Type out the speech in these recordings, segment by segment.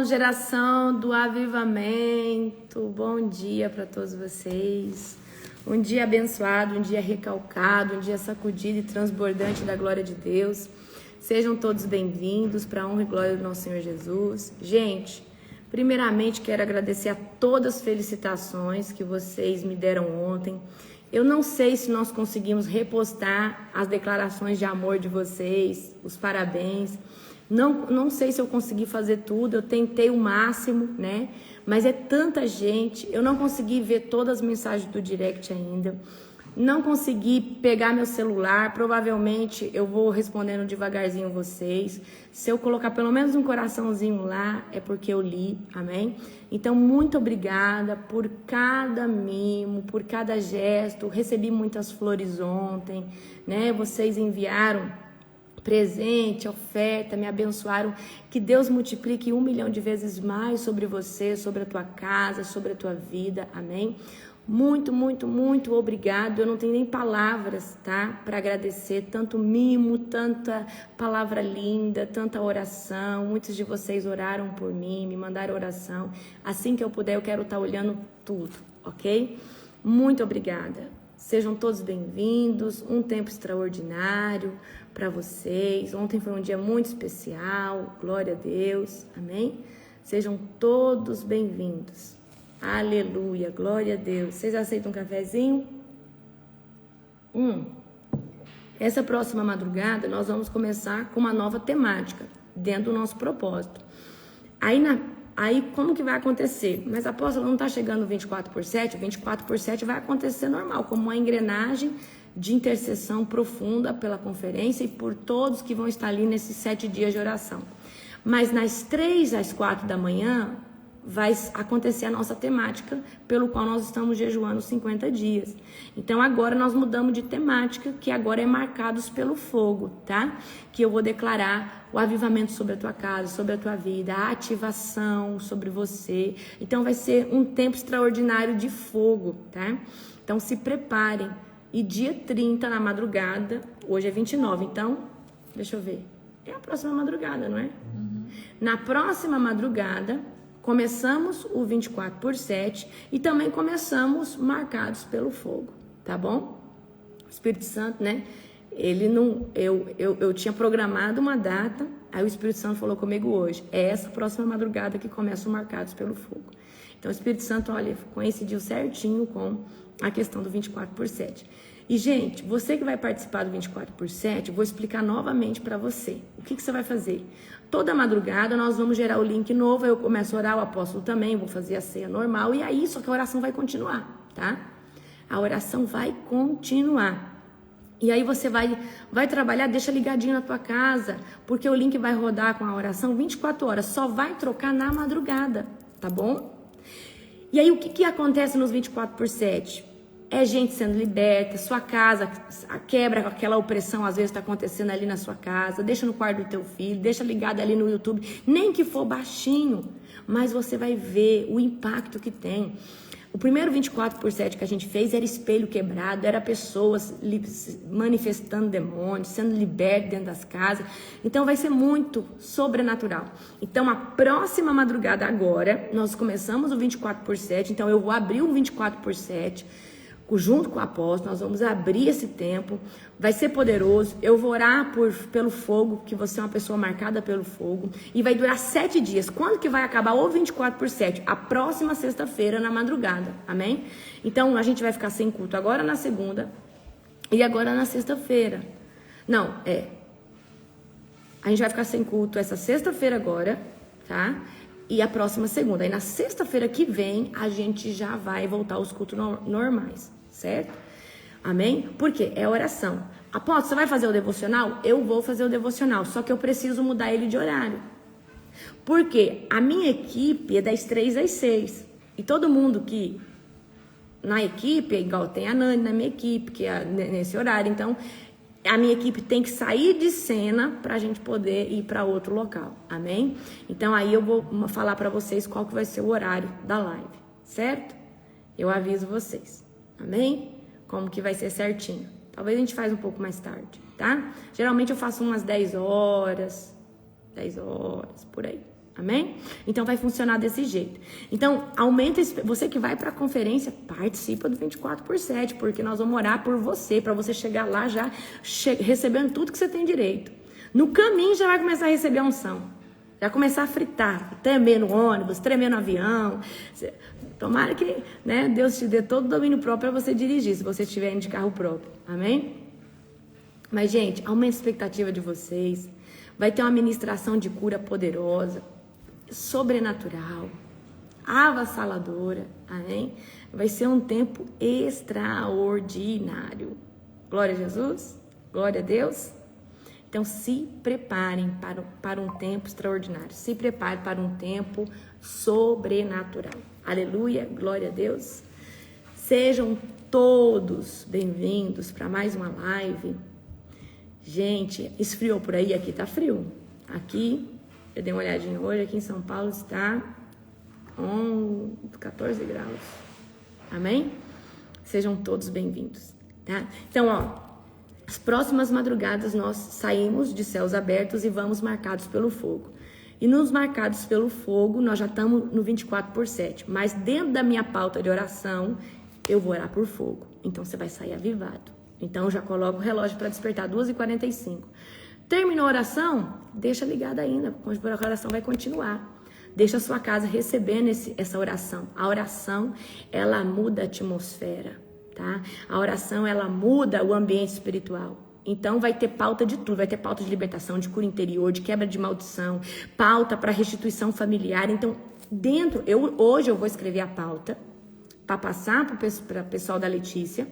irmãos, geração do avivamento, bom dia para todos vocês. Um dia abençoado, um dia recalcado, um dia sacudido e transbordante da glória de Deus. Sejam todos bem-vindos para a honra e glória do nosso Senhor Jesus. Gente, primeiramente quero agradecer a todas as felicitações que vocês me deram ontem. Eu não sei se nós conseguimos repostar as declarações de amor de vocês, os parabéns. Não sei se eu consegui fazer tudo, eu tentei o máximo, né? Mas é tanta gente, eu não consegui ver todas as mensagens do direct ainda. Não consegui pegar meu celular, provavelmente eu vou respondendo devagarzinho vocês. Se eu colocar pelo menos um coraçãozinho lá, é porque eu li, amém? Então, muito obrigada por cada mimo, por cada gesto. Recebi muitas flores ontem, né? Vocês enviaram presente, oferta, me abençoaram. Que Deus multiplique 1 milhão de vezes mais sobre você, sobre a tua casa, sobre a tua vida, amém? Muito, muito, muito obrigado. Eu não tenho nem palavras, tá? Para agradecer tanto mimo, tanta palavra linda, tanta oração. Muitos de vocês oraram por mim, me mandaram oração. Assim que eu puder, eu quero estar olhando tudo, ok? Muito obrigada. Sejam todos bem-vindos. Um tempo extraordinário para vocês. Ontem foi um dia muito especial. Glória a Deus. Amém? Sejam todos bem-vindos. Aleluia, glória a Deus. Vocês aceitam um cafezinho? Essa próxima madrugada nós vamos começar com uma nova temática dentro do nosso propósito. Aí como que vai acontecer? Mas apóstolo, não está chegando 24/7? 24/7 vai acontecer normal, como uma engrenagem de intercessão profunda pela conferência e por todos que vão estar ali nesses 7 dias de oração. Mas nas 3 às 4 da manhã vai acontecer a nossa temática, pelo qual nós estamos jejuando 50 dias. Então agora nós mudamos de temática, que agora é marcados pelo fogo, tá? Que eu vou declarar o avivamento sobre a tua casa, sobre a tua vida, a ativação sobre você. Então vai ser um tempo extraordinário de fogo, tá? Então se preparem. E dia 30 na madrugada, hoje é 29, então, deixa eu ver. É a próxima madrugada, não é? Na próxima madrugada, começamos o 24/7 e também começamos marcados pelo fogo, tá bom? O Espírito Santo, né? Ele não, eu tinha programado uma data, aí o Espírito Santo falou comigo hoje. É essa próxima madrugada que começam marcados pelo fogo. Então o Espírito Santo, olha, coincidiu certinho com a questão do 24/7. E, gente, você que vai participar do 24/7, eu vou explicar novamente para você. O que você vai fazer? Toda madrugada nós vamos gerar o link novo, eu começo a orar, o apóstolo também, vou fazer a ceia normal, e aí só que a oração vai continuar, tá? A oração vai continuar. E aí você vai trabalhar, deixa ligadinho na tua casa, porque o link vai rodar com a oração 24 horas, só vai trocar na madrugada, tá bom? E aí o que acontece nos 24/7? É gente sendo liberta, sua casa quebra aquela opressão, às vezes está acontecendo ali na sua casa, deixa no quarto do teu filho, deixa ligado ali no YouTube, nem que for baixinho, mas você vai ver o impacto que tem. O primeiro 24/7 que a gente fez era espelho quebrado, era pessoas manifestando demônios, sendo libertas dentro das casas. Então vai ser muito sobrenatural. Então a próxima madrugada agora, nós começamos o 24/7, então eu vou abrir o 24/7, junto com o apóstolo, nós vamos abrir esse tempo, vai ser poderoso. Eu vou orar pelo fogo, que você é uma pessoa marcada pelo fogo, e vai durar 7 dias. Quando que vai acabar o 24/7? A próxima sexta-feira na madrugada, amém? Então a gente vai ficar sem culto agora na segunda e agora na sexta-feira. A gente vai ficar sem culto essa sexta-feira agora, tá? E a próxima segunda. Aí na sexta-feira que vem a gente já vai voltar aos cultos normais, certo? Amém? Por quê? É oração. Apóstolo, você vai fazer o devocional? Eu vou fazer o devocional, só que eu preciso mudar ele de horário. Por quê? A minha equipe é das 3 às 6. E todo mundo que na equipe, igual tem a Nani na minha equipe, que é nesse horário. Então, a minha equipe tem que sair de cena para a gente poder ir para outro local, amém? Então aí eu vou falar para vocês qual que vai ser o horário da live, certo? Eu aviso vocês, amém? Como que vai ser certinho. Talvez a gente faz um pouco mais tarde, tá? Geralmente eu faço umas 10 horas, por aí, Amém? Então vai funcionar desse jeito. Então, aumenta, você que vai para a conferência, participa do 24/7, porque nós vamos orar por você, para você chegar lá já recebendo tudo que você tem direito. No caminho já vai começar a receber a unção. Já começar a fritar, tremer no ônibus, tremer no avião. Tomara que, né, Deus te dê todo o domínio próprio para você dirigir, se você estiver indo de carro próprio. Amém? Mas, gente, aumenta a expectativa de vocês. Vai ter uma ministração de cura poderosa, sobrenatural, avassaladora. Amém? Vai ser um tempo extraordinário. Glória a Jesus. Glória a Deus. Então, se preparem para um tempo extraordinário. Se preparem para um tempo sobrenatural. Aleluia, glória a Deus. Sejam todos bem-vindos para mais uma live. Gente, esfriou por aí? Aqui tá frio. Aqui, eu dei uma olhadinha hoje, aqui em São Paulo está 14 graus. Amém? Sejam todos bem-vindos, tá? Então, ó. As próximas madrugadas nós saímos de céus abertos e vamos marcados pelo fogo. E nos marcados pelo fogo, nós já estamos no 24/7. Mas dentro da minha pauta de oração, eu vou orar por fogo. Então você vai sair avivado. Então eu já coloco o relógio para despertar 2h45. Terminou a oração? Deixa ligado ainda, a oração vai continuar. Deixa a sua casa recebendo essa oração. A oração, ela muda a atmosfera. Tá? A oração, ela muda o ambiente espiritual. Então vai ter pauta de tudo, vai ter pauta de libertação, de cura interior, de quebra de maldição, pauta para restituição familiar. Então, hoje eu vou escrever a pauta para passar para o pessoal da Letícia,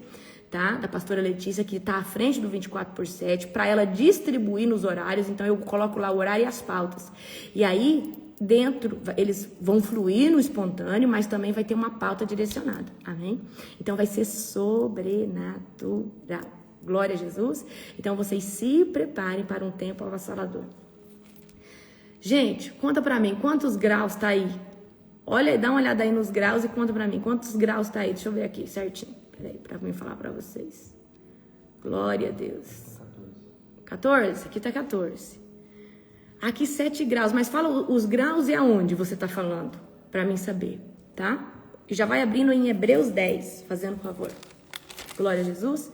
tá? Da pastora Letícia, que está à frente do 24/7, para ela distribuir nos horários. Então eu coloco lá o horário e as pautas. E aí dentro, eles vão fluir no espontâneo, mas também vai ter uma pauta direcionada, amém? Então vai ser sobrenatural, glória a Jesus. Então vocês se preparem para um tempo avassalador. Gente, conta pra mim, quantos graus tá aí? Olha, dá uma olhada aí nos graus e conta pra mim, quantos graus tá aí? Deixa eu ver aqui certinho, peraí, pra mim falar pra vocês. Glória a Deus. 14? Aqui tá 14. Aqui 7 graus, mas fala os graus e aonde você tá falando, para mim saber, tá? E já vai abrindo em Hebreus 10, fazendo favor. Glória a Jesus.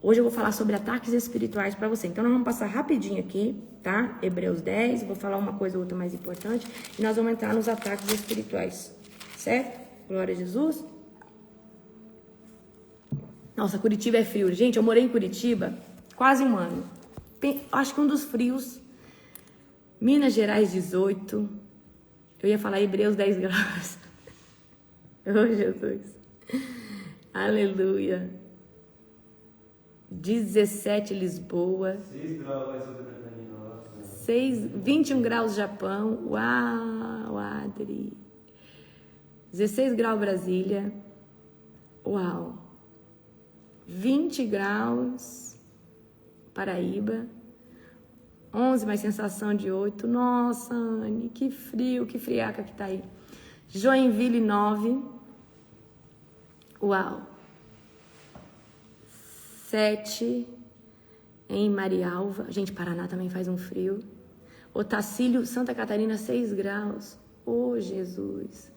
Hoje eu vou falar sobre ataques espirituais para você. Então nós vamos passar rapidinho aqui, tá? Hebreus 10, vou falar uma coisa ou outra mais importante e nós vamos entrar nos ataques espirituais, certo? Glória a Jesus. Nossa, Curitiba é frio. Gente, eu morei em Curitiba quase um ano. Acho que um dos frios. Minas Gerais, 18. Eu ia falar Hebreus 10 graus. Oh, Jesus. Aleluia. 17, Lisboa. 6 graus lá em Santa Catarina. 21 graus, Japão. Uau, Adri. 16 graus, Brasília. Uau. 20 graus, Paraíba. 11, mais sensação de 8. Nossa, Anne, que frio, que friaca que tá aí. Joinville, 9. Uau. 7 em Marialva. Gente, Paraná também faz um frio. Otacílio, Santa Catarina, 6 graus. Oh, Jesus.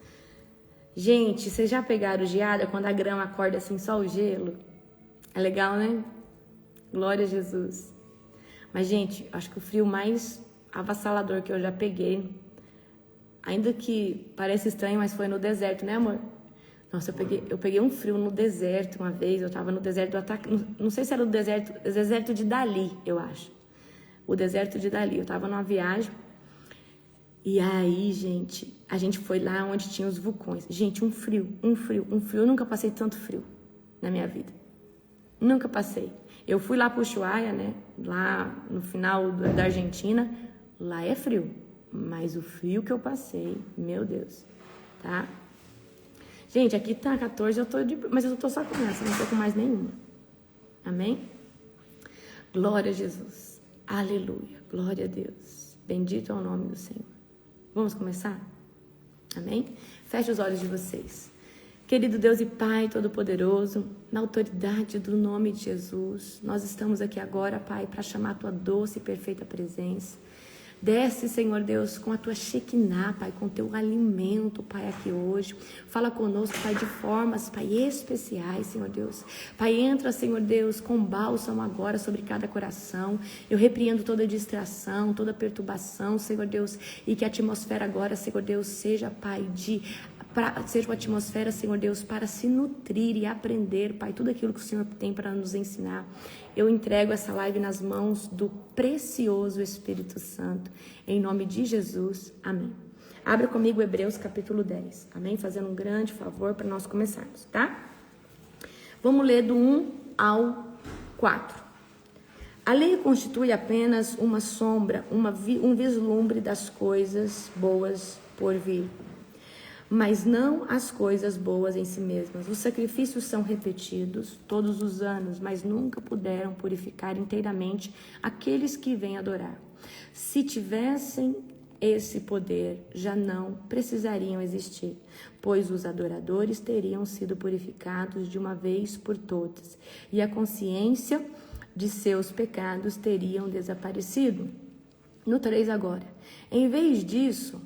Gente, vocês já pegaram geada quando a grama acorda assim, só o gelo? É legal, né? Glória a Jesus. Mas, gente, acho que o frio mais avassalador que eu já peguei, ainda que pareça estranho, mas foi no deserto, né, amor? Nossa, eu peguei um frio no deserto uma vez, eu tava no deserto do Atacama, não sei se era o deserto de Dali, eu acho. O deserto de Dali, eu tava numa viagem, e aí, gente, a gente foi lá onde tinha os vulcões. Gente, um frio, eu nunca passei tanto frio na minha vida. Nunca passei. Eu fui lá pro Ushuaia, né? Lá no final da Argentina. Lá é frio. Mas o frio que eu passei, meu Deus. Tá? Gente, aqui tá 14, mas eu tô só com essa, não tô com mais nenhuma. Amém? Glória a Jesus. Aleluia. Glória a Deus. Bendito é o nome do Senhor. Vamos começar? Amém? Feche os olhos de vocês. Querido Deus e Pai Todo-Poderoso, na autoridade do nome de Jesus, nós estamos aqui agora, Pai, para chamar a Tua doce e perfeita presença. Desce, Senhor Deus, com a tua Shekinah, Pai, com o teu alimento, Pai, aqui hoje. Fala conosco, Pai, de formas, Pai, especiais, Senhor Deus. Pai, entra, Senhor Deus, com bálsamo agora sobre cada coração. Eu repreendo toda distração, toda perturbação, Senhor Deus, e que a atmosfera agora, Senhor Deus, seja, Pai, seja uma atmosfera, Senhor Deus, para se nutrir e aprender, Pai, tudo aquilo que o Senhor tem para nos ensinar. Eu entrego essa live nas mãos do precioso Espírito Santo, em nome de Jesus, amém. Abra comigo Hebreus capítulo 10, amém? Fazendo um grande favor para nós começarmos, tá? Vamos ler do 1 ao 4. A lei constitui apenas uma sombra, um vislumbre das coisas boas por vir, mas não as coisas boas em si mesmas. Os sacrifícios são repetidos todos os anos, mas nunca puderam purificar inteiramente aqueles que vêm adorar. Se tivessem esse poder, já não precisariam existir, pois os adoradores teriam sido purificados de uma vez por todas, e a consciência de seus pecados teriam desaparecido. No 3 agora. Em vez disso,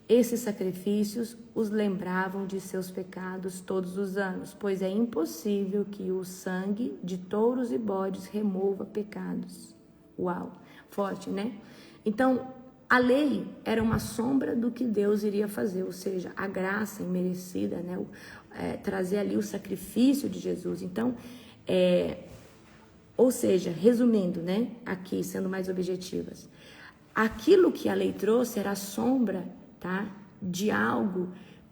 esses sacrifícios os lembravam de seus pecados todos os anos, pois é impossível que o sangue de touros e bodes remova pecados. Uau, forte, né? Então, a lei era uma sombra do que Deus iria fazer, ou seja, a graça imerecida, né? Trazer ali o sacrifício de Jesus. Então, ou seja, resumindo, né? Aqui, sendo mais objetivas, aquilo que a lei trouxe era a sombra, tá? De algo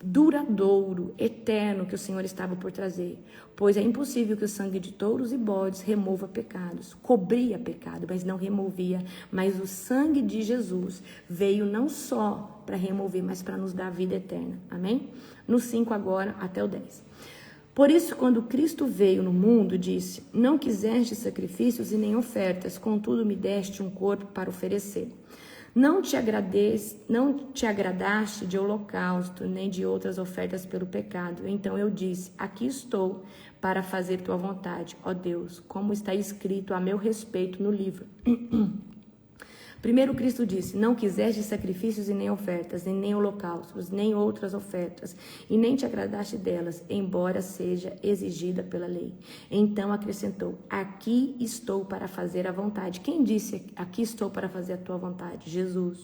duradouro, eterno, que o Senhor estava por trazer, pois é impossível que o sangue de touros e bodes remova pecados. Cobria pecado, mas não removia. Mas o sangue de Jesus veio não só para remover, mas para nos dar vida eterna, amém? No 5 agora até o 10. Por isso, quando Cristo veio no mundo, disse: não quiseste sacrifícios e nem ofertas, contudo me deste um corpo para oferecer. Não te agradaste de holocausto, nem de outras ofertas pelo pecado. Então eu disse: aqui estou para fazer tua vontade, ó Deus, como está escrito a meu respeito no livro. Primeiro Cristo disse: não quiseste sacrifícios e nem ofertas, e nem holocaustos, nem outras ofertas, e nem te agradaste delas, embora seja exigida pela lei. Então acrescentou: aqui estou para fazer a vontade. Quem disse aqui estou para fazer a tua vontade? Jesus.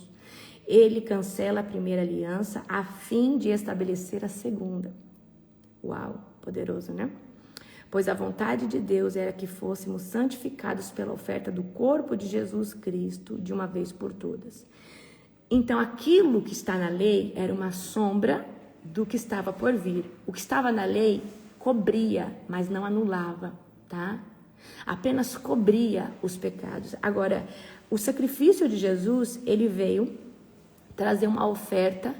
Ele cancela a primeira aliança a fim de estabelecer a segunda. Uau, poderoso, né? Pois a vontade de Deus era que fôssemos santificados pela oferta do corpo de Jesus Cristo de uma vez por todas. Então, aquilo que está na lei era uma sombra do que estava por vir. O que estava na lei cobria, mas não anulava, tá? Apenas cobria os pecados. Agora, o sacrifício de Jesus, ele veio trazer uma oferta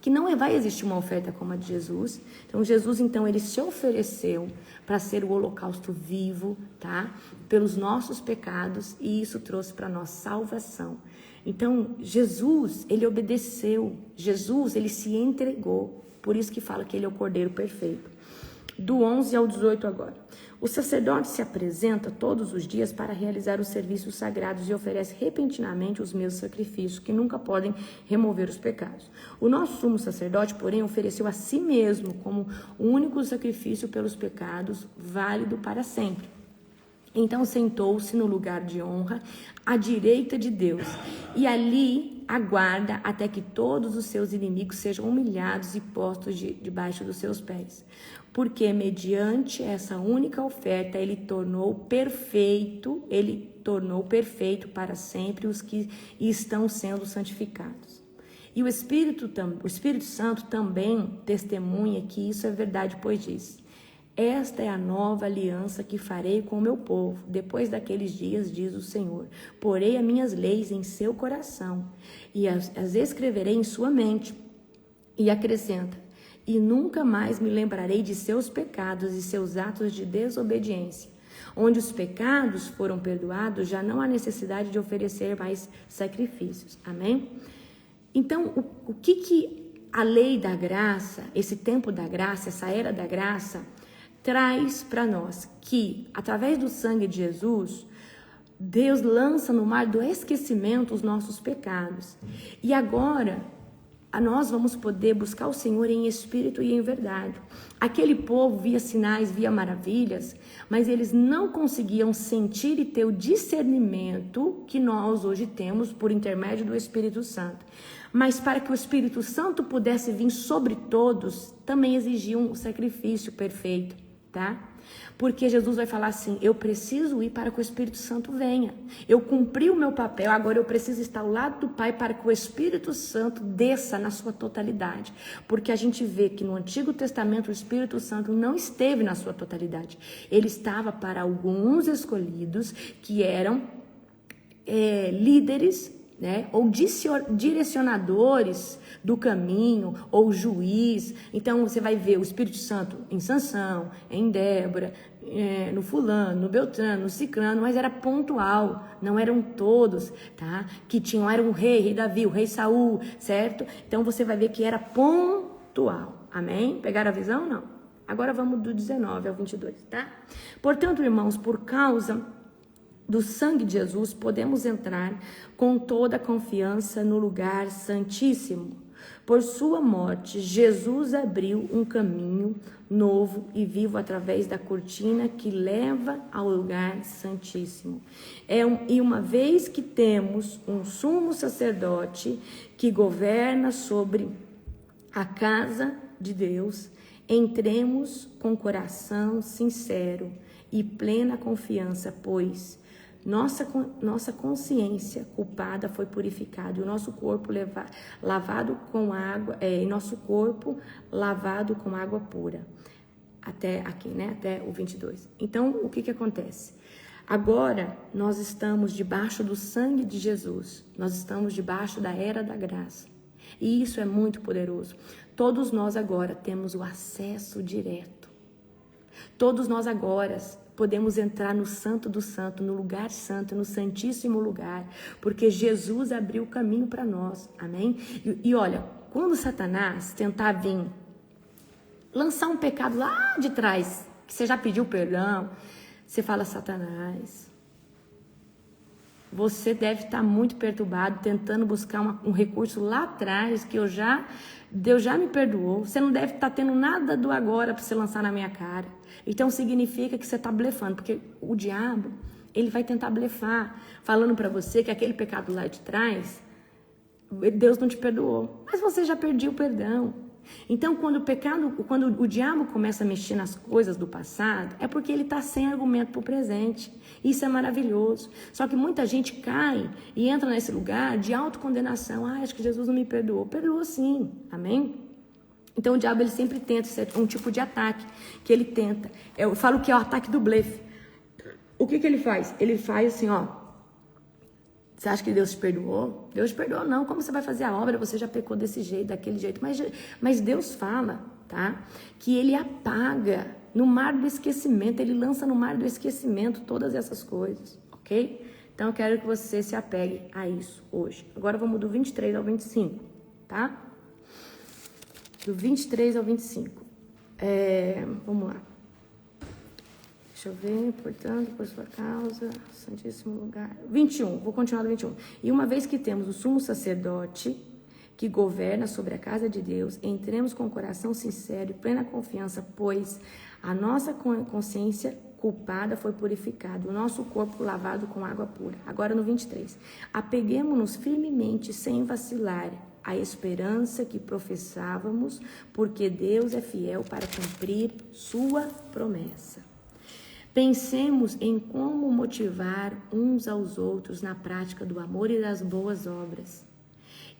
que não vai existir uma oferta como a de Jesus. Então, Jesus, então, ele se ofereceu para ser o holocausto vivo, tá? Pelos nossos pecados, e isso trouxe para nós salvação. Então, Jesus, ele obedeceu. Jesus, ele se entregou. Por isso que fala que ele é o Cordeiro perfeito. Do 11 ao 18 agora. O sacerdote se apresenta todos os dias para realizar os serviços sagrados e oferece repentinamente os mesmos sacrifícios, que nunca podem remover os pecados. O nosso sumo sacerdote, porém, ofereceu a si mesmo como o único sacrifício pelos pecados, válido para sempre. Então sentou-se no lugar de honra, à direita de Deus, e ali aguarda até que todos os seus inimigos sejam humilhados e postos debaixo dos seus pés. Porque mediante essa única oferta ele tornou perfeito para sempre os que estão sendo santificados. E o Espírito Santo também testemunha que isso é verdade, pois diz: esta é a nova aliança que farei com o meu povo. Depois daqueles dias, diz o Senhor, porei as minhas leis em seu coração e as escreverei em sua mente. E acrescenta: e nunca mais me lembrarei de seus pecados e seus atos de desobediência. Onde os pecados foram perdoados, já não há necessidade de oferecer mais sacrifícios. Amém? Então, o que a lei da graça, esse tempo da graça, essa era da graça, traz para nós? Que, através do sangue de Jesus, Deus lança no mar do esquecimento os nossos pecados. E agora, nós vamos poder buscar o Senhor em espírito e em verdade. Aquele povo via sinais, via maravilhas, mas eles não conseguiam sentir e ter o discernimento que nós hoje temos por intermédio do Espírito Santo. Mas para que o Espírito Santo pudesse vir sobre todos, também exigia um sacrifício perfeito, tá? Porque Jesus vai falar assim, eu preciso ir para que o Espírito Santo venha. Eu cumpri o meu papel, agora eu preciso estar ao lado do Pai para que o Espírito Santo desça na sua totalidade. Porque a gente vê que no Antigo Testamento o Espírito Santo não esteve na sua totalidade. Ele estava para alguns escolhidos que eram líderes, né, ou direcionadores do caminho, ou juiz. Então você vai ver o Espírito Santo em Sansão, em Débora, no fulano, no Beltrano, no Ciclano, mas era pontual, não eram todos, tá? Que era o rei Davi, o rei Saul, certo? Então você vai ver que era pontual, amém? Pegaram a visão? Não. Agora vamos do 19 ao 22, tá? Portanto, irmãos, por causa do sangue de Jesus, podemos entrar com toda a confiança no lugar santíssimo. Por sua morte, Jesus abriu um caminho novo e vivo através da cortina que leva ao lugar santíssimo. E uma vez que temos um sumo sacerdote que governa sobre a casa de Deus, entremos com coração sincero e plena confiança, pois nossa consciência culpada foi purificada e o nosso corpo lavado com água, lavado com água pura. Até aqui, né? Até o 22. Então, o que acontece? Agora, nós estamos debaixo do sangue de Jesus. Nós estamos debaixo da era da graça. E isso é muito poderoso. Todos nós agora temos o acesso direto. Todos nós agora podemos entrar no Santo do Santo, no lugar santo, no santíssimo lugar, porque Jesus abriu o caminho para nós, amém? E olha, quando Satanás tentar vir lançar um pecado lá de trás, que você já pediu perdão, você fala, Satanás, você deve estar muito perturbado, tentando buscar um recurso lá atrás, que Deus já me perdoou, você não deve estar tendo nada do agora para você lançar na minha cara. Então significa que você está blefando, porque o diabo, ele vai tentar blefar, falando para você que aquele pecado lá de trás, Deus não te perdoou, mas você já perdeu o perdão. Então quando o diabo começa a mexer nas coisas do passado, é porque ele está sem argumento para o presente. Isso é maravilhoso. Só que muita gente cai e entra nesse lugar de autocondenação. Acho que Jesus não me perdoou. Perdoou sim, amém? Então o diabo ele sempre tenta, um tipo de ataque que ele tenta. Eu falo que é o ataque do blefe. O que ele faz? Ele faz assim, ó. Você acha que Deus te perdoou? Deus te perdoou não. Como você vai fazer a obra? Você já pecou desse jeito, daquele jeito. Mas Deus fala, tá? Que ele apaga no mar do esquecimento. Ele lança no mar do esquecimento todas essas coisas, ok? Então eu quero que você se apegue a isso hoje. Agora vamos do 23 ao 25, tá? Do 23 ao 25. Vamos lá. Deixa eu ver, portanto, por sua causa, santíssimo lugar. 21, vou continuar do 21. E uma vez que temos o sumo sacerdote que governa sobre a casa de Deus, entremos com o coração sincero e plena confiança, pois a nossa consciência culpada foi purificada, o nosso corpo lavado com água pura. Agora no 23. Apeguemo-nos firmemente, sem vacilar, a esperança que professávamos, porque Deus é fiel para cumprir sua promessa. Pensemos em como motivar uns aos outros na prática do amor e das boas obras.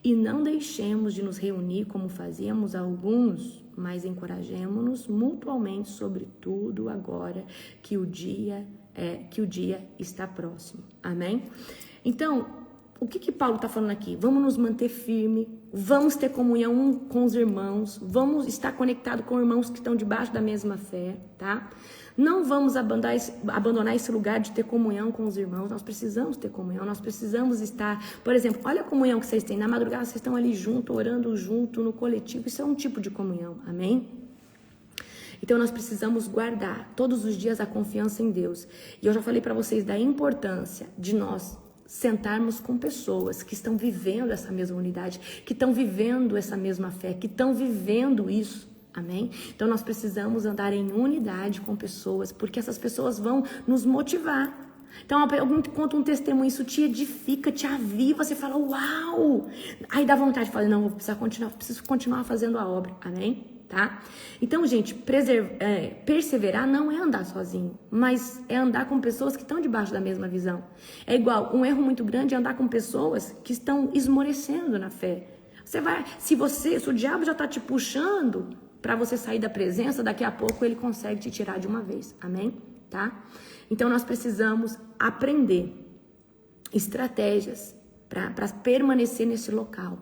E não deixemos de nos reunir como fazíamos alguns, mas encorajemo-nos mutuamente, sobretudo agora que o dia está próximo. Amém? Então, o que Paulo está falando aqui? Vamos nos manter firmes, vamos ter comunhão com os irmãos, vamos estar conectados com irmãos que estão debaixo da mesma fé, tá? Não vamos abandonar esse lugar de ter comunhão com os irmãos. Nós precisamos ter comunhão, nós precisamos estar... Por exemplo, olha a comunhão que vocês têm. Na madrugada vocês estão ali junto, orando junto, no coletivo. Isso é um tipo de comunhão, amém? Então nós precisamos guardar todos os dias a confiança em Deus. E eu já falei para vocês da importância de nós sentarmos com pessoas que estão vivendo essa mesma unidade, que estão vivendo essa mesma fé, que estão vivendo isso. Amém? Então nós precisamos andar em unidade com pessoas, porque essas pessoas vão nos motivar. Então alguém conta um testemunho, isso te edifica, te aviva, você fala, uau! Aí dá vontade de falar, não, preciso continuar fazendo a obra. Amém? Tá? Então, gente, perseverar não é andar sozinho, mas é andar com pessoas que estão debaixo da mesma visão. É igual, um erro muito grande é andar com pessoas que estão esmorecendo na fé. Se o diabo já está te puxando para você sair da presença, daqui a pouco ele consegue te tirar de uma vez. Amém? Tá? Então, nós precisamos aprender estratégias para permanecer nesse local.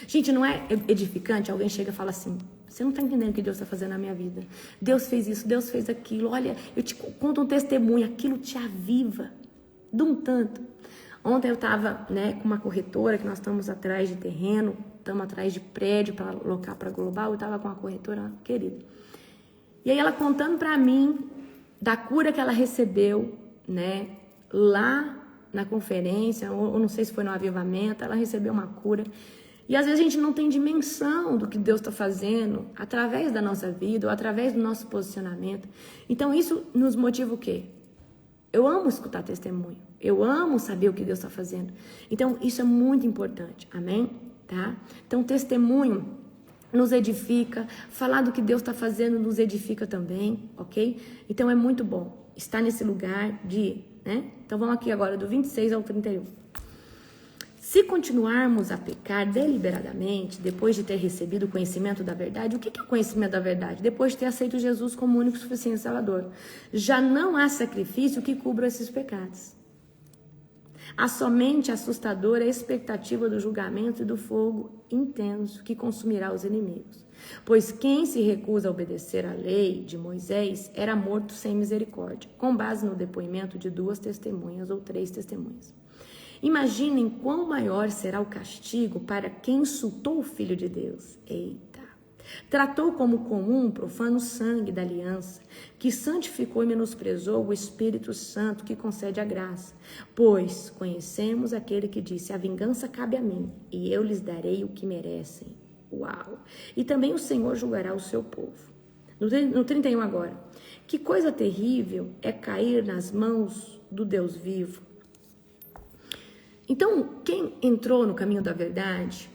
Gente, não é edificante? Alguém chega e fala assim, você não está entendendo o que Deus está fazendo na minha vida. Deus fez isso, Deus fez aquilo. Olha, eu te conto um testemunho, aquilo te aviva de um tanto. Ontem eu estava com uma corretora, que nós estamos atrás de terreno, estamos atrás de prédio para alocar para Global, eu estava com uma corretora querida. E aí ela contando para mim da cura que ela recebeu, lá na conferência, ou não sei se foi no avivamento, ela recebeu uma cura. E às vezes a gente não tem dimensão do que Deus está fazendo através da nossa vida, ou através do nosso posicionamento. Então isso nos motiva o quê? Eu amo escutar testemunho. Eu amo saber o que Deus está fazendo. Então isso é muito importante. Amém? Tá? Então testemunho nos edifica. Falar do que Deus está fazendo nos edifica também. Ok? Então é muito bom estar nesse lugar de... Então vamos aqui agora do 26 ao 31. Se continuarmos a pecar deliberadamente, depois de ter recebido o conhecimento da verdade, o que é o conhecimento da verdade? Depois de ter aceito Jesus como único e suficiente Salvador. Já não há sacrifício que cubra esses pecados. Há somente assustadora expectativa do julgamento e do fogo intenso que consumirá os inimigos. Pois quem se recusa a obedecer à lei de Moisés era morto sem misericórdia, com base no depoimento de 2 testemunhas ou 3 testemunhas. Imaginem quão maior será o castigo para quem insultou o Filho de Deus. Eita! Tratou como comum profano o sangue da aliança, que santificou e menosprezou o Espírito Santo que concede a graça. Pois conhecemos aquele que disse, a vingança cabe a mim, e eu lhes darei o que merecem. Uau! E também o Senhor julgará o seu povo. No 31 agora. Que coisa terrível é cair nas mãos do Deus vivo. Então, quem entrou no caminho da verdade,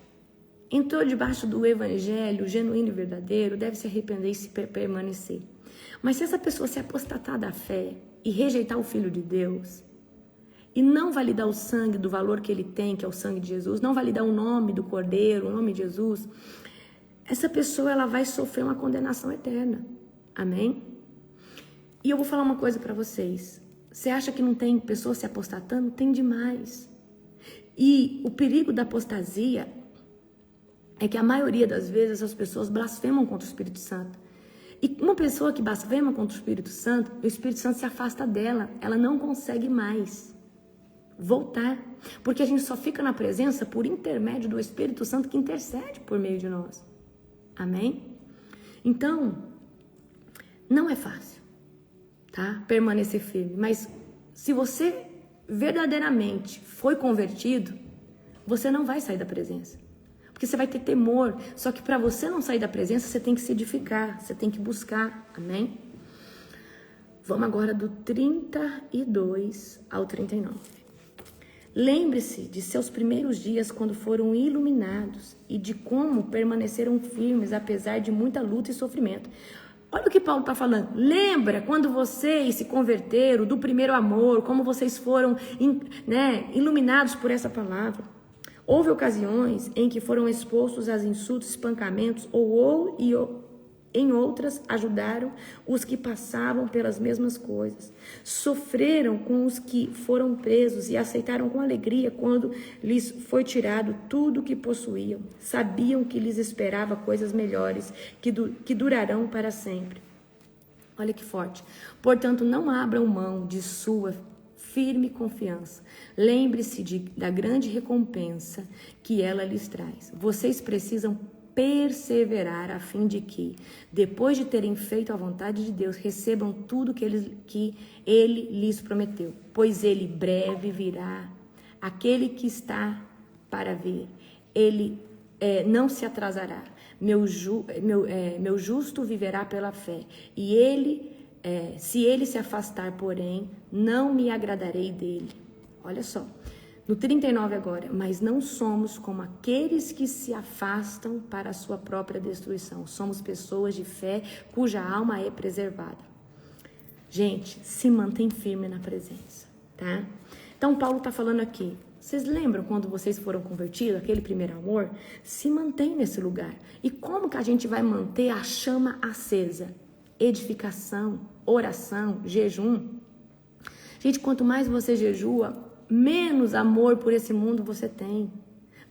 entrou debaixo do evangelho genuíno e verdadeiro, deve se arrepender e se permanecer. Mas se essa pessoa se apostatar da fé e rejeitar o Filho de Deus, e não validar o sangue do valor que ele tem, que é o sangue de Jesus, não validar o nome do Cordeiro, o nome de Jesus, essa pessoa ela vai sofrer uma condenação eterna. Amém? E eu vou falar uma coisa para vocês. Você acha que não tem pessoas se apostatando? Tem demais. E o perigo da apostasia é que a maioria das vezes as pessoas blasfemam contra o Espírito Santo. E uma pessoa que blasfema contra o Espírito Santo se afasta dela. Ela não consegue mais voltar. Porque a gente só fica na presença por intermédio do Espírito Santo que intercede por meio de nós. Amém? Então, não é fácil, tá? Permanecer firme. Mas se você verdadeiramente foi convertido, você não vai sair da presença. Porque você vai ter temor. Só que para você não sair da presença, você tem que se edificar, você tem que buscar. Amém? Vamos agora do 32 ao 39. Lembre-se de seus primeiros dias quando foram iluminados e de como permaneceram firmes apesar de muita luta e sofrimento. Olha o que Paulo está falando. Lembra quando vocês se converteram do primeiro amor, como vocês foram iluminados por essa palavra. Houve ocasiões em que foram expostos a insultos, espancamentos, e em outras ajudaram os que passavam pelas mesmas coisas. Sofreram com os que foram presos e aceitaram com alegria quando lhes foi tirado tudo o que possuíam. Sabiam que lhes esperava coisas melhores, que durarão para sempre. Olha que forte. Portanto, não abram mão de sua firme confiança. Lembre-se da grande recompensa que ela lhes traz. Vocês precisam perseverar, a fim de que, depois de terem feito a vontade de Deus, recebam tudo que ele lhes prometeu. Pois ele breve virá, aquele que está para vir, ele não se atrasará. Meu justo viverá pela fé, e se ele se afastar, porém, não me agradarei dele. Olha só, no 39 agora, mas não somos como aqueles que se afastam para a sua própria destruição. Somos pessoas de fé cuja alma é preservada. Gente, se mantém firme na presença, tá? Então, Paulo está falando aqui. Vocês lembram quando vocês foram convertidos, aquele primeiro amor? Se mantém nesse lugar. E como que a gente vai manter a chama acesa? Edificação, oração, jejum. Gente, quanto mais você jejua, menos amor por esse mundo você tem,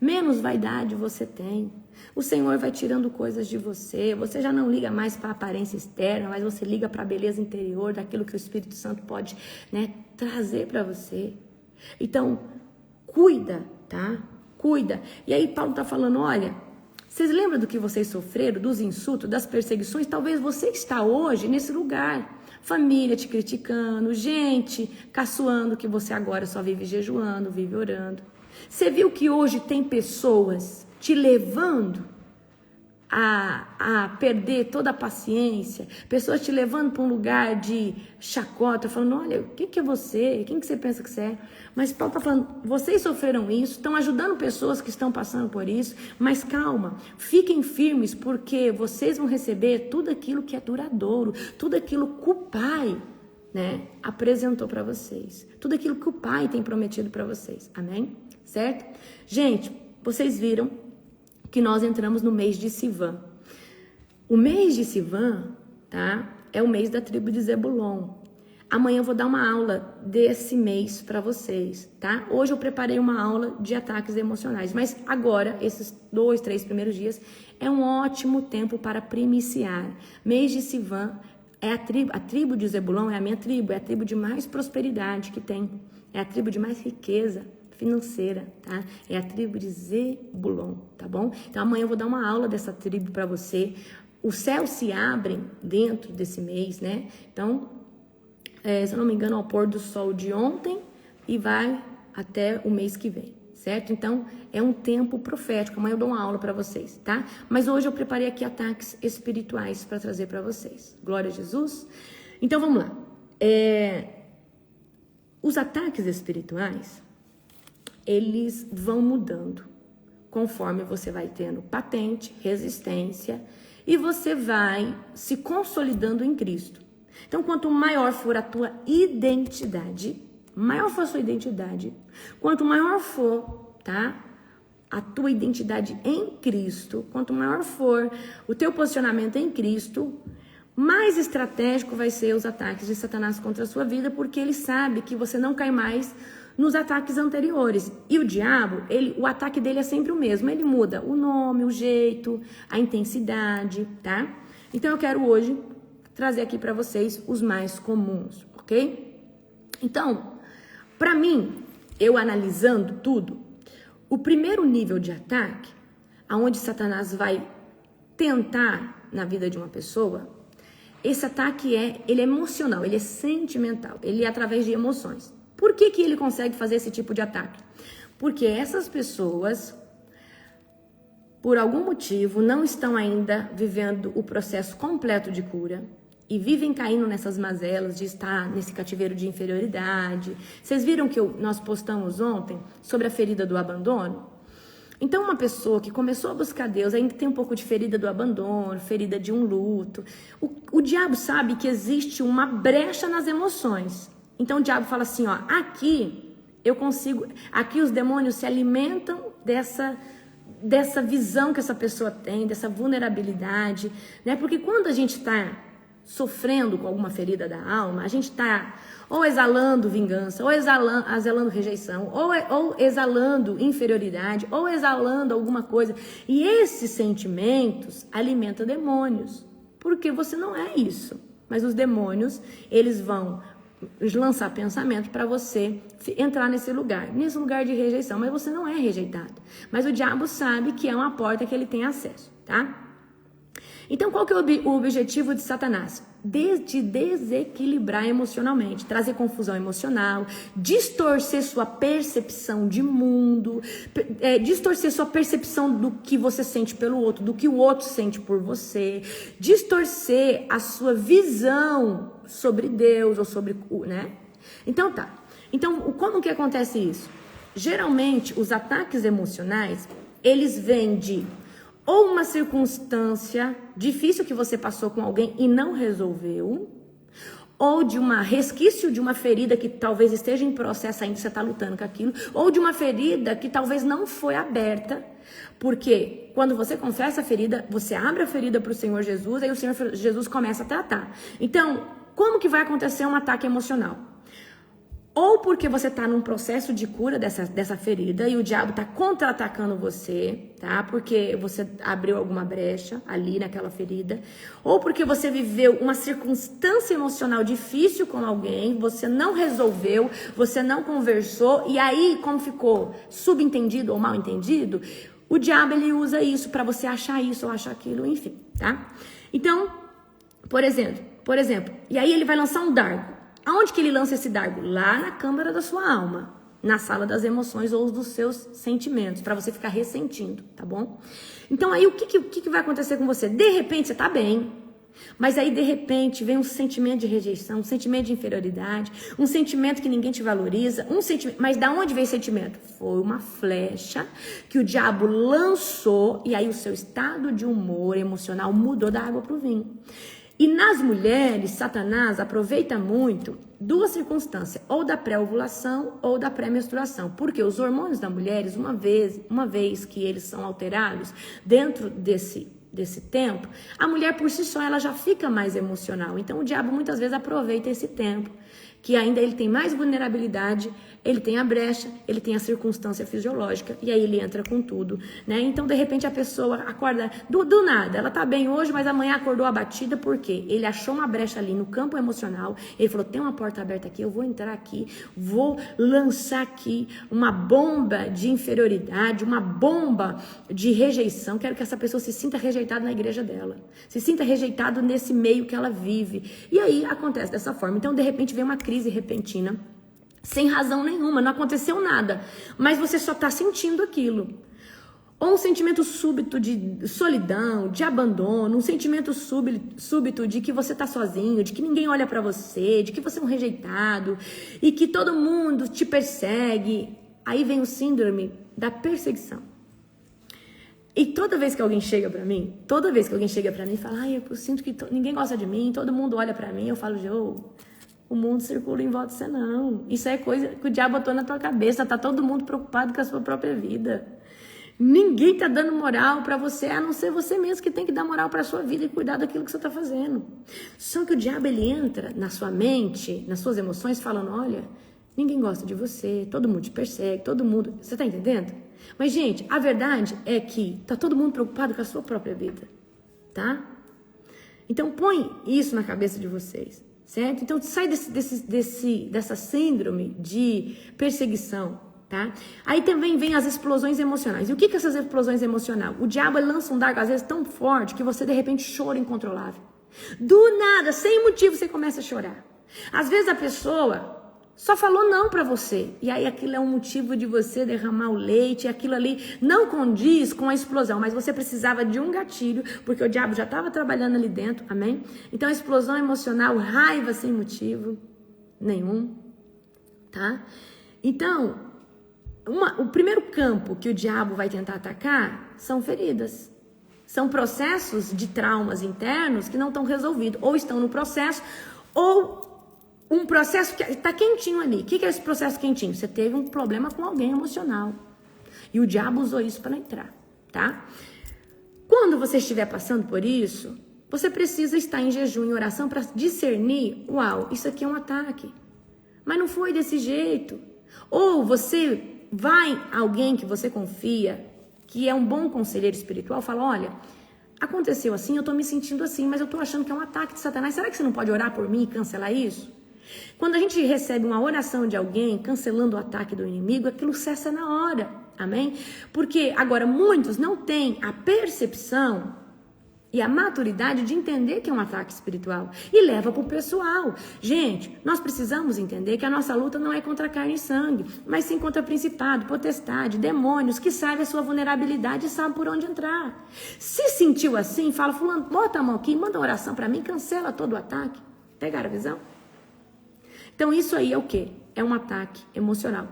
menos vaidade você tem. O Senhor vai tirando coisas de você. Você já não liga mais para a aparência externa, mas você liga para a beleza interior, daquilo que o Espírito Santo pode, trazer para você. Então, cuida, tá? Cuida. E aí Paulo está falando, olha, vocês lembram do que vocês sofreram, dos insultos, das perseguições? Talvez você está hoje nesse lugar. Família te criticando, gente caçoando que você agora só vive jejuando, vive orando. Você viu que hoje tem pessoas te levando a perder toda a paciência, pessoas te levando para um lugar de chacota, falando, olha, o que é você? Quem que você pensa que você é? Mas Paulo está falando, vocês sofreram isso, estão ajudando pessoas que estão passando por isso, mas calma, fiquem firmes, porque vocês vão receber tudo aquilo que é duradouro, tudo aquilo que o Pai, apresentou para vocês, tudo aquilo que o Pai tem prometido para vocês, amém? Certo? Gente, vocês viram que nós entramos no mês de Sivan. O mês de Sivan, tá? É o mês da tribo de Zebulon. Amanhã eu vou dar uma aula desse mês para vocês, tá? Hoje eu preparei uma aula de ataques emocionais, mas agora, esses 2, 3 primeiros dias, é um ótimo tempo para primiciar. Mês de Sivan é a tribo de Zebulon é a minha tribo, é a tribo de mais prosperidade que tem, é a tribo de mais riqueza financeira, tá? É a tribo de Zebulon, tá bom? Então amanhã eu vou dar uma aula dessa tribo para você. Os céus se abrem dentro desse mês, né? Então, se eu não me engano, ao pôr do sol de ontem e vai até o mês que vem, certo? Então, é um tempo profético. Amanhã eu dou uma aula para vocês, tá? Mas hoje eu preparei aqui ataques espirituais para trazer para vocês. Glória a Jesus. Então, vamos lá. Os ataques espirituais, eles vão mudando conforme você vai tendo patente, resistência e você vai se consolidando em Cristo. Então, quanto maior for a tua identidade, quanto maior for, tá, a tua identidade em Cristo, quanto maior for o teu posicionamento em Cristo, mais estratégico vai ser os ataques de Satanás contra a sua vida, porque ele sabe que você não cai mais nos ataques anteriores. E o diabo, o ataque dele é sempre o mesmo. Ele muda o nome, o jeito, a intensidade, tá? Então eu quero hoje trazer aqui para vocês os mais comuns, ok? Então, para mim, eu analisando tudo, o primeiro nível de ataque, aonde Satanás vai tentar na vida de uma pessoa, esse ataque ele é emocional, ele é sentimental, ele é através de emoções. Por que ele consegue fazer esse tipo de ataque? Porque essas pessoas, por algum motivo, não estão ainda vivendo o processo completo de cura e vivem caindo nessas mazelas de estar nesse cativeiro de inferioridade. Vocês viram que nós postamos ontem sobre a ferida do abandono? Então, uma pessoa que começou a buscar Deus, ainda tem um pouco de ferida do abandono, ferida de um luto. O diabo sabe que existe uma brecha nas emoções. Então o diabo fala assim, ó, aqui os demônios se alimentam dessa visão que essa pessoa tem, dessa vulnerabilidade, né? Porque quando a gente está sofrendo com alguma ferida da alma, a gente está ou exalando vingança, ou exalando rejeição, ou exalando inferioridade, ou exalando alguma coisa. E esses sentimentos alimentam demônios, porque você não é isso. Mas os demônios, eles vão lançar pensamento para você entrar nesse lugar de rejeição, mas você não é rejeitado. Mas o diabo sabe que é uma porta que ele tem acesso. tá? Então, qual que é o objetivo de Satanás? De desequilibrar emocionalmente, trazer confusão emocional, distorcer sua percepção de mundo, distorcer sua percepção do que você sente pelo outro, do que o outro sente por você, distorcer a sua visão sobre Deus ou sobre, né? Então tá. Então, como que acontece isso? Geralmente, os ataques emocionais, eles vêm de ou uma circunstância difícil que você passou com alguém e não resolveu, ou de uma resquício de uma ferida que talvez esteja em processo ainda, você está lutando com aquilo, ou de uma ferida que talvez não foi aberta, porque quando você confessa a ferida, você abre a ferida para o Senhor Jesus, aí o Senhor Jesus começa a tratar. Então, como que vai acontecer um ataque emocional? Ou porque você está num processo de cura dessa ferida e o diabo está contra-atacando você, tá? Porque você abriu alguma brecha ali naquela ferida. Ou porque você viveu uma circunstância emocional difícil com alguém, você não resolveu, você não conversou. E aí, como ficou subentendido ou mal entendido, o diabo ele usa isso para você achar isso ou achar aquilo, enfim, tá? Então, por exemplo, e aí ele vai lançar um dardo. Aonde que ele lança esse dardo? Lá na câmara da sua alma, na sala das emoções ou dos seus sentimentos, para você ficar ressentindo, tá bom? Então aí o que vai acontecer com você? De repente você tá bem, mas aí de repente vem um sentimento de rejeição, um sentimento de inferioridade, um sentimento que ninguém te valoriza, mas da onde veio esse sentimento? Foi uma flecha que o diabo lançou e aí o seu estado de humor emocional mudou da água pro vinho. E nas mulheres, Satanás aproveita muito duas circunstâncias, ou da pré-ovulação ou da pré-menstruação. Porque os hormônios da mulher, uma vez que eles são alterados dentro desse tempo, a mulher por si só ela já fica mais emocional. Então o diabo muitas vezes aproveita esse tempo, que ainda ele tem mais vulnerabilidade, ele tem a brecha, ele tem a circunstância fisiológica, e aí ele entra com tudo, né? Então, de repente, a pessoa acorda do nada, ela tá bem hoje, mas amanhã acordou abatida, por quê? Ele achou uma brecha ali no campo emocional, ele falou, tem uma porta aberta aqui, eu vou entrar aqui, vou lançar aqui uma bomba de inferioridade, uma bomba de rejeição, quero que essa pessoa se sinta rejeitada na igreja dela, se sinta rejeitado nesse meio que ela vive, e aí acontece dessa forma. Então, de repente, vem uma crise repentina, sem razão nenhuma, não aconteceu nada, mas você só está sentindo aquilo. Ou um sentimento súbito de solidão, de abandono, um sentimento súbito de que você está sozinho, de que ninguém olha para você, de que você é um rejeitado e que todo mundo te persegue. Aí vem o síndrome da perseguição. E toda vez que alguém chega pra mim e fala, ai, eu sinto que ninguém gosta de mim, todo mundo olha pra mim, eu falo, o mundo circula em volta de você, não. Isso é coisa que o diabo botou na tua cabeça. Tá todo mundo preocupado com a sua própria vida. Ninguém tá dando moral pra você, a não ser você mesmo que tem que dar moral pra sua vida e cuidar daquilo que você tá fazendo. Só que o diabo, ele entra na sua mente, nas suas emoções, falando, olha, ninguém gosta de você, todo mundo te persegue, todo mundo... Você tá entendendo? Mas, gente, a verdade é que tá todo mundo preocupado com a sua própria vida, tá? Então, põe isso na cabeça de vocês. Certo? Então, sai dessa síndrome de perseguição, tá? Aí também vem as explosões emocionais. E o que é essas explosões emocionais? O diabo lança um dardo, às vezes, tão forte que você, de repente, chora incontrolável. Do nada, sem motivo, você começa a chorar. Às vezes, a pessoa só falou não pra você. E aí, aquilo é um motivo de você derramar o leite. E aquilo ali não condiz com a explosão. Mas você precisava de um gatilho, porque o diabo já estava trabalhando ali dentro. Amém? Então, explosão emocional, raiva sem motivo nenhum. Tá? Então, o primeiro campo que o diabo vai tentar atacar são feridas. São processos de traumas internos que não estão resolvidos. Ou estão no processo, ou... um processo que está quentinho ali. O que é esse processo quentinho? Você teve um problema com alguém emocional. E o diabo usou isso para entrar, tá? Quando você estiver passando por isso, você precisa estar em jejum e oração para discernir, uau, isso aqui é um ataque. Mas não foi desse jeito. Ou você vai a alguém que você confia, que é um bom conselheiro espiritual, fala, olha, aconteceu assim, eu tô me sentindo assim, mas eu tô achando que é um ataque de Satanás. Será que você não pode orar por mim e cancelar isso? Quando a gente recebe uma oração de alguém cancelando o ataque do inimigo, aquilo cessa na hora. Amém? Porque agora muitos não têm a percepção e a maturidade de entender que é um ataque espiritual e leva para o pessoal. Gente, nós precisamos entender que a nossa luta não é contra carne e sangue, mas sim contra principado, potestade, demônios, que sabem a sua vulnerabilidade e sabem por onde entrar. Se sentiu assim, fala, fulano, bota a mão aqui, manda uma oração para mim, cancela todo o ataque. Pegaram a visão? Então isso aí é o quê? É um ataque emocional.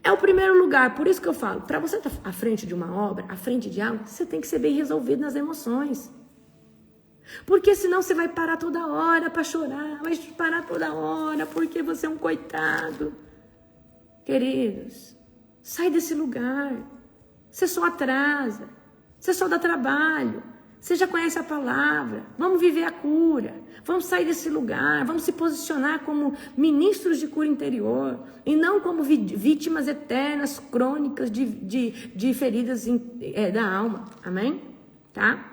É o primeiro lugar, por isso que eu falo, para você estar à frente de uma obra, à frente de algo, você tem que ser bem resolvido nas emoções. Porque senão você vai parar toda hora para chorar, vai parar toda hora porque você é um coitado. Queridos, sai desse lugar. Você só atrasa, você só dá trabalho. Você já conhece a palavra. Vamos viver a cura. Vamos sair desse lugar. Vamos se posicionar como ministros de cura interior. E não como vítimas eternas, crônicas de feridas da alma. Amém? Tá?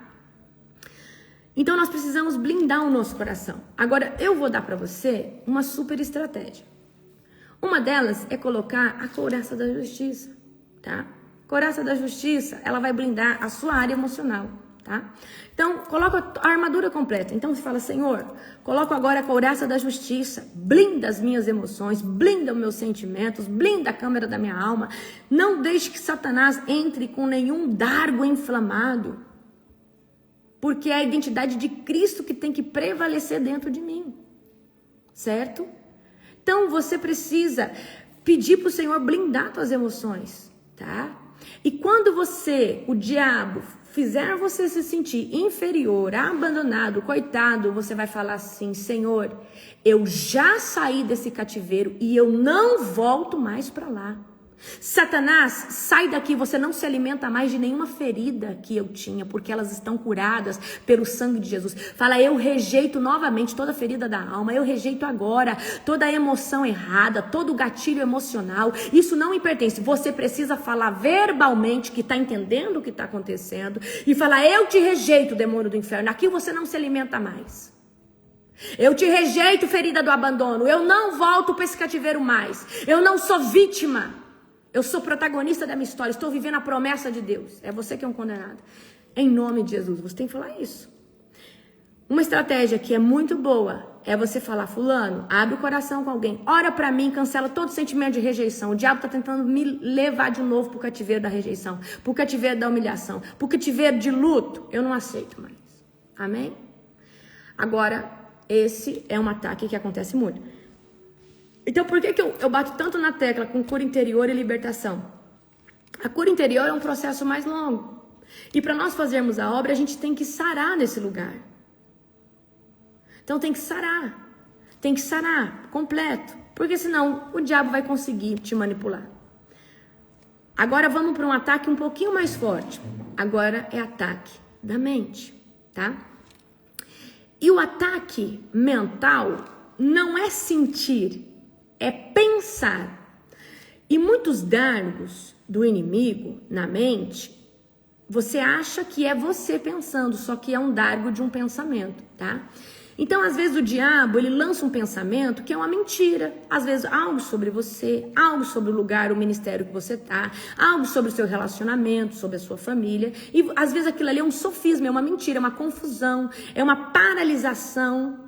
Então nós precisamos blindar o nosso coração. Agora eu vou dar para você uma super estratégia. Uma delas é colocar a couraça da justiça. Tá? Couraça da justiça, ela vai blindar a sua área emocional. Tá? Então, coloca a armadura completa. Então, você fala, Senhor, coloco agora a couraça da justiça, blinda as minhas emoções, blinda os meus sentimentos, blinda a câmara da minha alma. Não deixe que Satanás entre com nenhum dardo inflamado, porque é a identidade de Cristo que tem que prevalecer dentro de mim, certo? Então, você precisa pedir para o Senhor blindar suas emoções, tá? E quando o diabo fizer você se sentir inferior, abandonado, coitado, você vai falar assim, Senhor, eu já saí desse cativeiro e eu não volto mais para lá. Satanás, sai daqui, você não se alimenta mais de nenhuma ferida que eu tinha, porque elas estão curadas pelo sangue de Jesus. Fala, eu rejeito novamente toda a ferida da alma, eu rejeito agora toda a emoção errada, todo o gatilho emocional, isso não me pertence. Você precisa falar verbalmente que está entendendo o que está acontecendo e falar, eu te rejeito, demônio do inferno, aqui você não se alimenta mais. Eu te rejeito, ferida do abandono, eu não volto para esse cativeiro mais, eu não sou vítima. Eu sou protagonista da minha história, estou vivendo a promessa de Deus. É você que é um condenado. Em nome de Jesus, você tem que falar isso. Uma estratégia que é muito boa é você falar, fulano, abre o coração com alguém, ora pra mim, cancela todo sentimento de rejeição. O diabo tá tentando me levar de novo pro cativeiro da rejeição, pro cativeiro da humilhação, pro cativeiro de luto. Eu não aceito mais. Amém? Agora, esse é um ataque que acontece muito. Então, por que eu bato tanto na tecla com cura interior e libertação? A cura interior é um processo mais longo. E para nós fazermos a obra, a gente tem que sarar nesse lugar. Então, tem que sarar. Tem que sarar completo. Porque senão o diabo vai conseguir te manipular. Agora, vamos para um ataque um pouquinho mais forte. Agora é ataque da mente, tá? E o ataque mental não é sentir, é pensar. E muitos dardos do inimigo na mente, você acha que é você pensando, só que é um dardo de um pensamento, tá? Então, às vezes o diabo, ele lança um pensamento que é uma mentira. Às vezes algo sobre você, algo sobre o lugar, o ministério que você tá, algo sobre o seu relacionamento, sobre a sua família. E às vezes aquilo ali é um sofisma, é uma mentira, é uma confusão, é uma paralisação.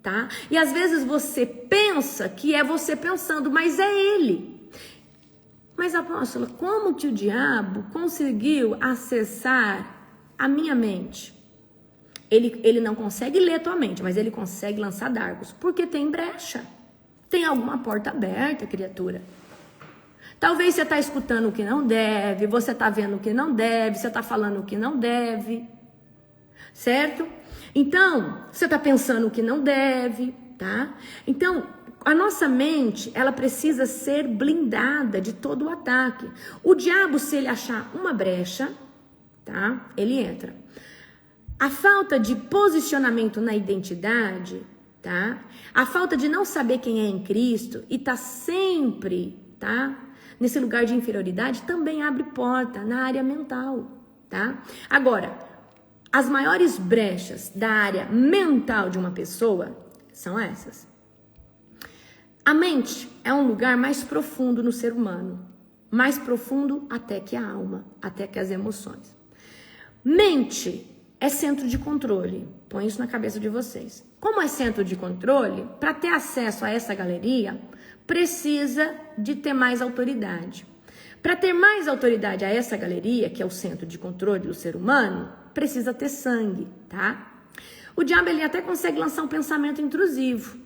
Tá? E às vezes você pensa que é você pensando, mas é ele. Mas apóstola, como que o diabo conseguiu acessar a minha mente? Ele não consegue ler tua mente, mas ele consegue lançar dardos, porque tem brecha. Tem alguma porta aberta, criatura. Talvez você está escutando o que não deve, você está vendo o que não deve, você está falando o que não deve, certo? Então, você está pensando o que não deve, tá? Então, a nossa mente, ela precisa ser blindada de todo o ataque. O diabo, se ele achar uma brecha, tá? Ele entra. A falta de posicionamento na identidade, tá? A falta de não saber quem é em Cristo e tá sempre, tá? Nesse lugar de inferioridade, também abre porta na área mental, tá? Agora, as maiores brechas da área mental de uma pessoa são essas. A mente é um lugar mais profundo no ser humano, mais profundo até que a alma, até que as emoções. Mente é centro de controle. Põe isso na cabeça de vocês. Como é centro de controle, para ter acesso a essa galeria, precisa de ter mais autoridade. Para ter mais autoridade a essa galeria, que é o centro de controle do ser humano, precisa ter sangue, tá? O diabo, ele até consegue lançar um pensamento intrusivo.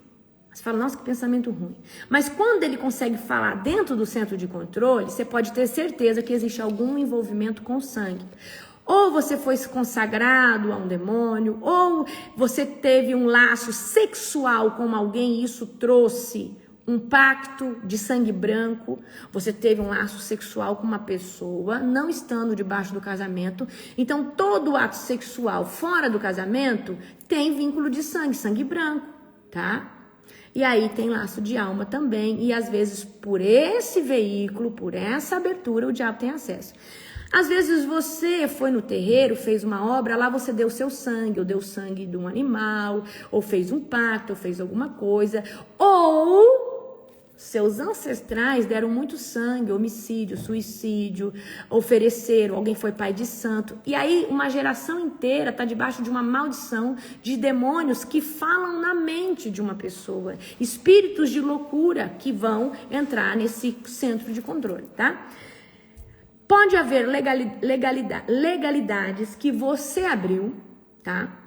Você fala, nossa, que pensamento ruim. Mas quando ele consegue falar dentro do centro de controle, você pode ter certeza que existe algum envolvimento com sangue. Ou você foi consagrado a um demônio, ou você teve um laço sexual com alguém e isso trouxe um pacto de sangue branco. Você teve um laço sexual com uma pessoa, não estando debaixo do casamento. Então, todo ato sexual fora do casamento tem vínculo de sangue, sangue branco, tá? E aí tem laço de alma também. E às vezes, por esse veículo, por essa abertura, o diabo tem acesso. Às vezes você foi no terreiro, fez uma obra, lá você deu seu sangue, ou deu sangue de um animal, ou fez um pacto, ou fez alguma coisa, ou seus ancestrais deram muito sangue, homicídio, suicídio, ofereceram, alguém foi pai de santo. E aí uma geração inteira está debaixo de uma maldição de demônios que falam na mente de uma pessoa. Espíritos de loucura que vão entrar nesse centro de controle, tá? Pode haver legalidades que você abriu, tá?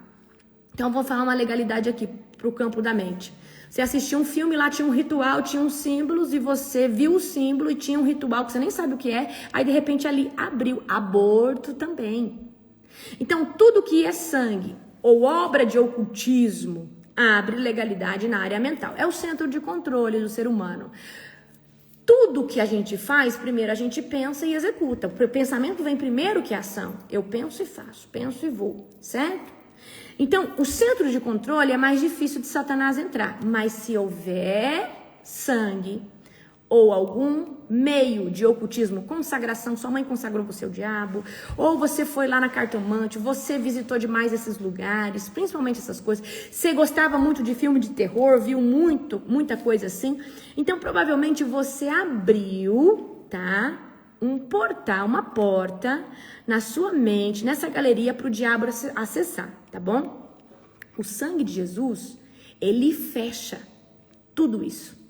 Então, vou falar uma legalidade aqui pro campo da mente. Você assistiu um filme, lá tinha um ritual, tinha uns símbolos, e você viu o símbolo e tinha um ritual que você nem sabe o que é, aí de repente ali abriu. Aborto também. Então, tudo que é sangue ou obra de ocultismo abre legalidade na área mental. É o centro de controle do ser humano. Tudo que a gente faz, primeiro a gente pensa e executa. O pensamento vem primeiro que a ação. Eu penso e faço, penso e vou, certo? Então, o centro de controle é mais difícil de Satanás entrar. Mas se houver sangue ou algum meio de ocultismo, consagração, sua mãe consagrou você o diabo, ou você foi lá na cartomante, você visitou demais esses lugares, principalmente essas coisas, você gostava muito de filme de terror, viu muita coisa assim, então provavelmente você abriu, tá? Um portal, uma porta na sua mente, nessa galeria para o diabo acessar, tá bom? O sangue de Jesus, ele fecha tudo isso.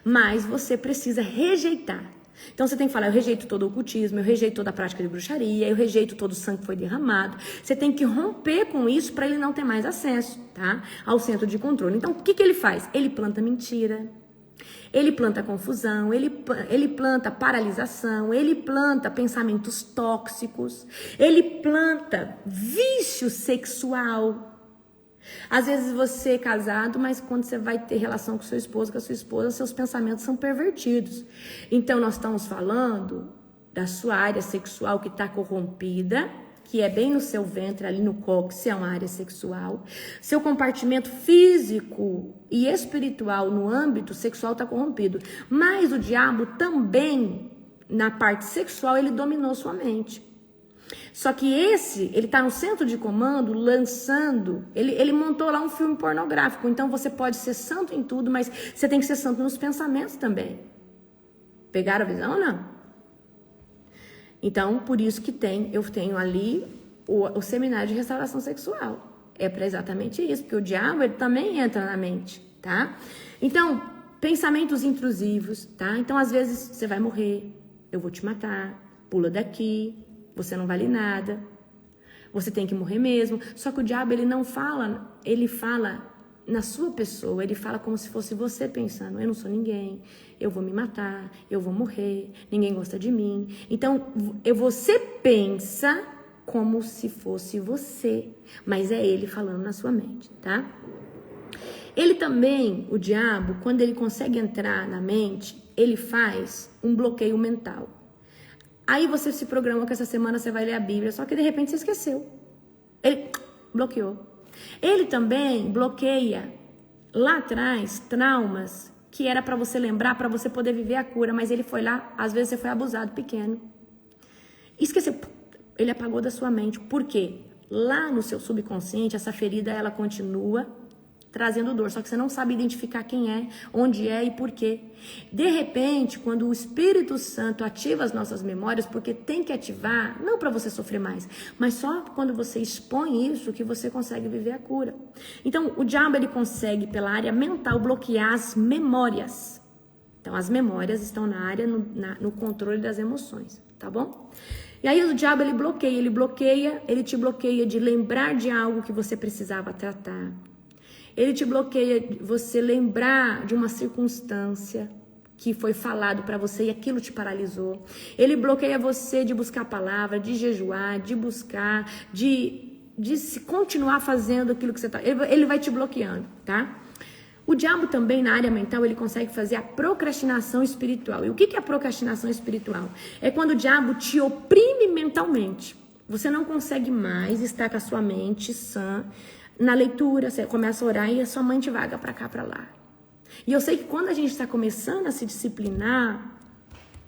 Mas você precisa rejeitar. Então você tem que falar, eu rejeito todo o ocultismo, eu rejeito toda a prática de bruxaria, eu rejeito todo o sangue que foi derramado. Você tem que romper com isso para ele não ter mais acesso, tá? Ao centro de controle. Então o que ele faz? Ele planta mentira, ele planta confusão, ele planta paralisação, ele planta pensamentos tóxicos, ele planta vício sexual. Às vezes você é casado, mas quando você vai ter relação com a sua esposa, seus pensamentos são pervertidos. Então nós estamos falando da sua área sexual que está corrompida, que é bem no seu ventre, ali no cóccix, é uma área sexual. Seu compartimento físico e espiritual no âmbito sexual está corrompido. Mas o diabo também, na parte sexual, ele dominou sua mente. Só que ele tá no centro de comando, lançando, ele montou lá um filme pornográfico, então você pode ser santo em tudo, mas você tem que ser santo nos pensamentos também. Pegaram a visão ou não? Então, por isso que eu tenho ali o seminário de restauração sexual. É para exatamente isso, porque o diabo, ele também entra na mente, tá? Então, pensamentos intrusivos, tá? Então, às vezes, você vai morrer, eu vou te matar, pula daqui, você não vale nada, você tem que morrer mesmo. Só que o diabo, ele não fala, ele fala na sua pessoa, ele fala como se fosse você pensando, eu não sou ninguém, eu vou me matar, eu vou morrer, ninguém gosta de mim. Então, você pensa como se fosse você, mas é ele falando na sua mente, tá? Ele também, o diabo, quando ele consegue entrar na mente, ele faz um bloqueio mental. Aí você se programa que essa semana você vai ler a Bíblia, só que de repente você esqueceu. Ele bloqueou. Ele também bloqueia lá atrás traumas que era para você lembrar, para você poder viver a cura, mas ele foi lá, às vezes você foi abusado pequeno. Esqueceu. Ele apagou da sua mente. Por quê? Lá no seu subconsciente, essa ferida ela continua trazendo dor, só que você não sabe identificar quem é, onde é e por quê. De repente, quando o Espírito Santo ativa as nossas memórias, porque tem que ativar, não para você sofrer mais, mas só quando você expõe isso que você consegue viver a cura. Então, o diabo ele consegue, pela área mental, bloquear as memórias. Então, as memórias estão na área, no controle das emoções, tá bom? E aí o diabo ele te bloqueia de lembrar de algo que você precisava tratar. Ele te bloqueia de você lembrar de uma circunstância que foi falado para você e aquilo te paralisou. Ele bloqueia você de buscar a palavra, de jejuar, de buscar, de se continuar fazendo aquilo que você está. Ele vai te bloqueando, tá? O diabo também, na área mental, ele consegue fazer a procrastinação espiritual. E o que é a procrastinação espiritual? É quando o diabo te oprime mentalmente. Você não consegue mais estar com a sua mente sã. Na leitura, você começa a orar e a sua mente vaga para cá, para lá. E eu sei que quando a gente está começando a se disciplinar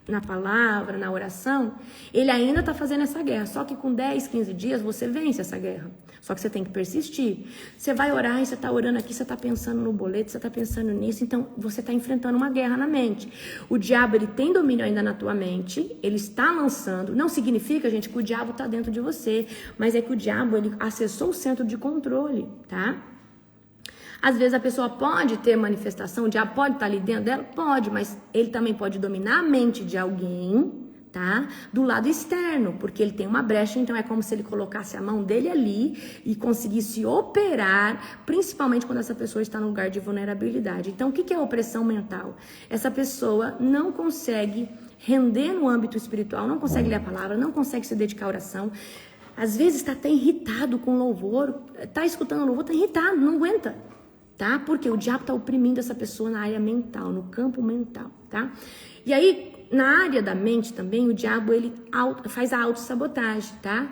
na palavra, na oração, ele ainda está fazendo essa guerra. Só que com 10, 15 dias você vence essa guerra. Só que você tem que persistir. Você vai orar e você está orando aqui, você está pensando no boleto, você está pensando nisso. Então, você está enfrentando uma guerra na mente. O diabo, ele tem domínio ainda na tua mente. Ele está lançando. Não significa, gente, que o diabo está dentro de você. Mas é que o diabo, ele acessou o centro de controle, tá? Às vezes a pessoa pode ter manifestação, o diabo pode estar ali dentro dela? Pode, mas ele também pode dominar a mente de alguém, tá? Do lado externo, porque ele tem uma brecha, então é como se ele colocasse a mão dele ali e conseguisse operar, principalmente quando essa pessoa está no lugar de vulnerabilidade. Então, o que é opressão mental? Essa pessoa não consegue render no âmbito espiritual, não consegue ler a palavra, não consegue se dedicar à oração. Às vezes está até irritado com louvor, está escutando louvor, está irritado, não aguenta. Tá? Porque o diabo está oprimindo essa pessoa na área mental, no campo mental, tá? E aí, na área da mente também, o diabo, ele faz a autossabotagem, tá?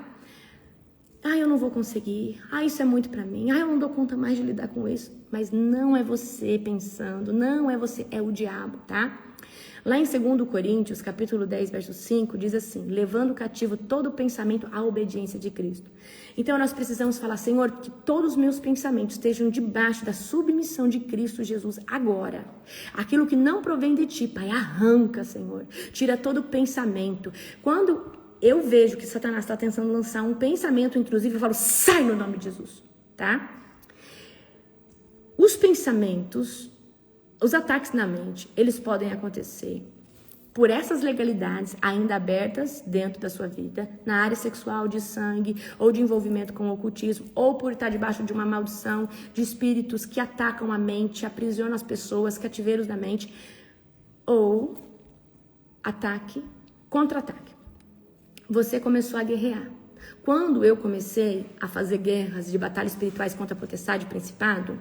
Ah, eu não vou conseguir. Ah, isso é muito pra mim. Ah, eu não dou conta mais de lidar com isso. Mas não é você pensando, não é você, é o diabo, tá? Lá em 2 Coríntios, capítulo 10, verso 5, diz assim: levando cativo todo pensamento à obediência de Cristo. Então, nós precisamos falar: Senhor, que todos os meus pensamentos estejam debaixo da submissão de Cristo Jesus agora. Aquilo que não provém de ti, Pai, arranca, Senhor. Tira todo pensamento. Quando eu vejo que Satanás está tentando lançar um pensamento intrusivo, eu falo: sai no nome de Jesus, tá? Os pensamentos, os ataques na mente, eles podem acontecer por essas legalidades ainda abertas dentro da sua vida, na área sexual, de sangue, ou de envolvimento com o ocultismo, ou por estar debaixo de uma maldição de espíritos que atacam a mente, aprisionam as pessoas, cativeiros da mente, ou ataque, contra-ataque. Você começou a guerrear. Quando eu comecei a fazer guerras de batalhas espirituais contra a potestade e principado,